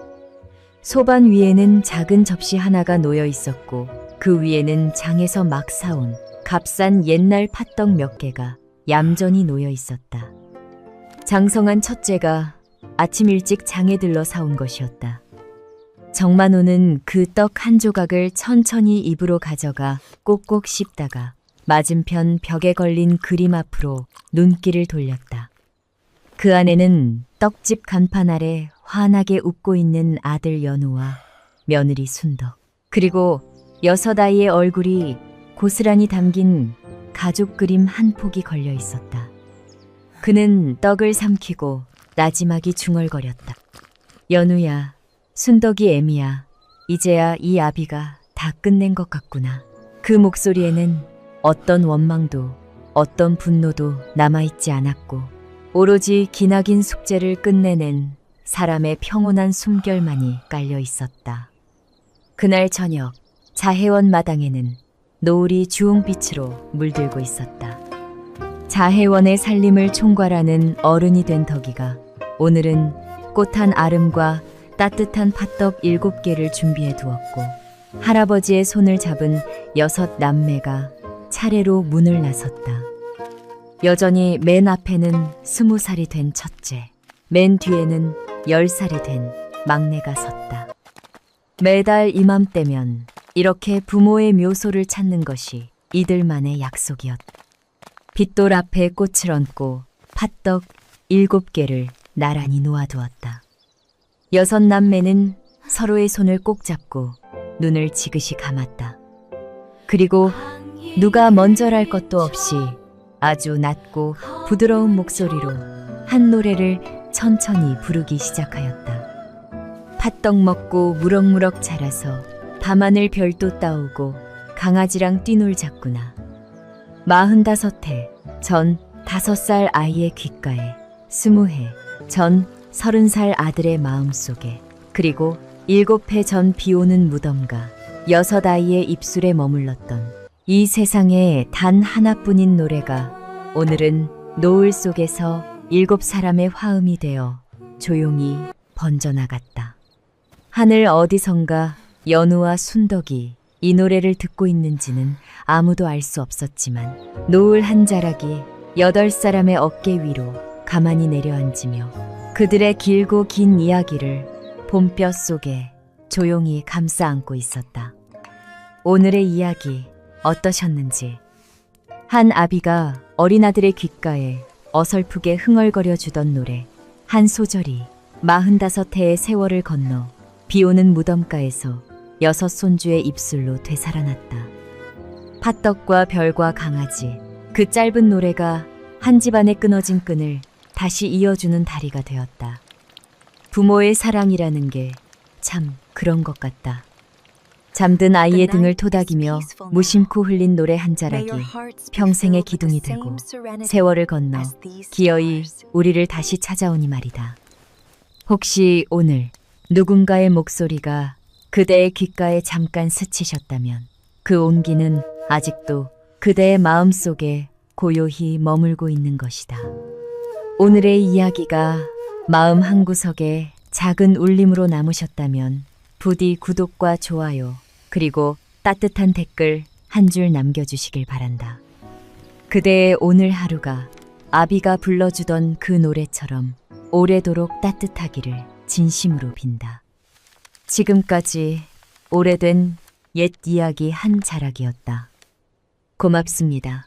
소반 위에는 작은 접시 하나가 놓여 있었고 그 위에는 장에서 막 사온 값싼 옛날 팥떡 몇 개가 얌전히 놓여 있었다. 장성한 첫째가 아침 일찍 장에 들러 사온 것이었다. 정만호는 그 떡 한 조각을 천천히 입으로 가져가 꼭꼭 씹다가 맞은편 벽에 걸린 그림 앞으로 눈길을 돌렸다. 그 안에는 떡집 간판 아래 환하게 웃고 있는 아들 연우와 며느리 순덕, 그리고 여섯 아이의 얼굴이 고스란히 담긴 가족 그림 한 폭이 걸려 있었다. 그는 떡을 삼키고 나지막이 중얼거렸다. 연우야, 순덕이 애미야, 이제야 이 아비가 다 끝낸 것 같구나. 그 목소리에는 어떤 원망도 어떤 분노도 남아있지 않았고 오로지 기나긴 숙제를 끝내낸 사람의 평온한 숨결만이 깔려 있었다. 그날 저녁 자해원 마당에는 노을이 주홍빛으로 물들고 있었다. 자해원의 살림을 총괄하는 어른이 된 덕이가 오늘은 꽃한 아름과 따뜻한 팥떡 7개를 준비해 두었고 할아버지의 손을 잡은 6 남매가 차례로 문을 나섰다. 여전히 맨 앞에는 20살이 된 첫째, 맨 뒤에는 10살이 된 막내가 섰다. 매달 이맘때면 이렇게 부모의 묘소를 찾는 것이 이들만의 약속이었다. 빗돌 앞에 꽃을 얹고 팥떡 7개를 나란히 놓아두었다. 6 남매는 서로의 손을 꼭 잡고 눈을 지그시 감았다. 그리고 누가 먼저랄 것도 없이 아주 낮고 부드러운 목소리로 한 노래를 천천히 부르기 시작하였다. 팥떡 먹고 무럭무럭 자라서 밤하늘 별도 따오고 강아지랑 뛰놀자꾸나. 45해 전 5살 아이의 귓가에 20해 전 30살 아들의 마음속에 그리고 7해 전 비오는 무덤과 6 아이의 입술에 머물렀던 이 세상에 단 하나뿐인 노래가 오늘은 노을 속에서 7 사람의 화음이 되어 조용히 번져나갔다. 하늘 어디선가 연우와 순덕이 이 노래를 듣고 있는지는 아무도 알 수 없었지만 노을 한 자락이 8 사람의 어깨 위로 가만히 내려앉으며 그들의 길고 긴 이야기를 봄볕 속에 조용히 감싸 안고 있었다. 오늘의 이야기 어떠셨는지, 한 아비가 어린아들의 귓가에 어설프게 흥얼거려 주던 노래 한 소절이 45해의 세월을 건너 비오는 무덤가에서 6 손주의 입술로 되살아났다. 팥떡과 별과 강아지, 그 짧은 노래가 한 집안의 끊어진 끈을 다시 이어주는 다리가 되었다. 부모의 사랑이라는 게 참 그런 것 같다. 잠든 아이의 등을 토닥이며 무심코 흘린 노래 한 자락이 평생의 기둥이 되고 세월을 건너 기어이 우리를 다시 찾아오니 말이다. 혹시 오늘 누군가의 목소리가 그대의 귓가에 잠깐 스치셨다면 그 온기는 아직도 그대의 마음속에 고요히 머물고 있는 것이다. 오늘의 이야기가 마음 한구석에 작은 울림으로 남으셨다면 부디 구독과 좋아요 그리고 따뜻한 댓글 한 줄 남겨주시길 바란다. 그대의 오늘 하루가 아비가 불러주던 그 노래처럼 오래도록 따뜻하기를 진심으로 빈다. 지금까지 오래된 옛 이야기 한 자락이었다. 고맙습니다.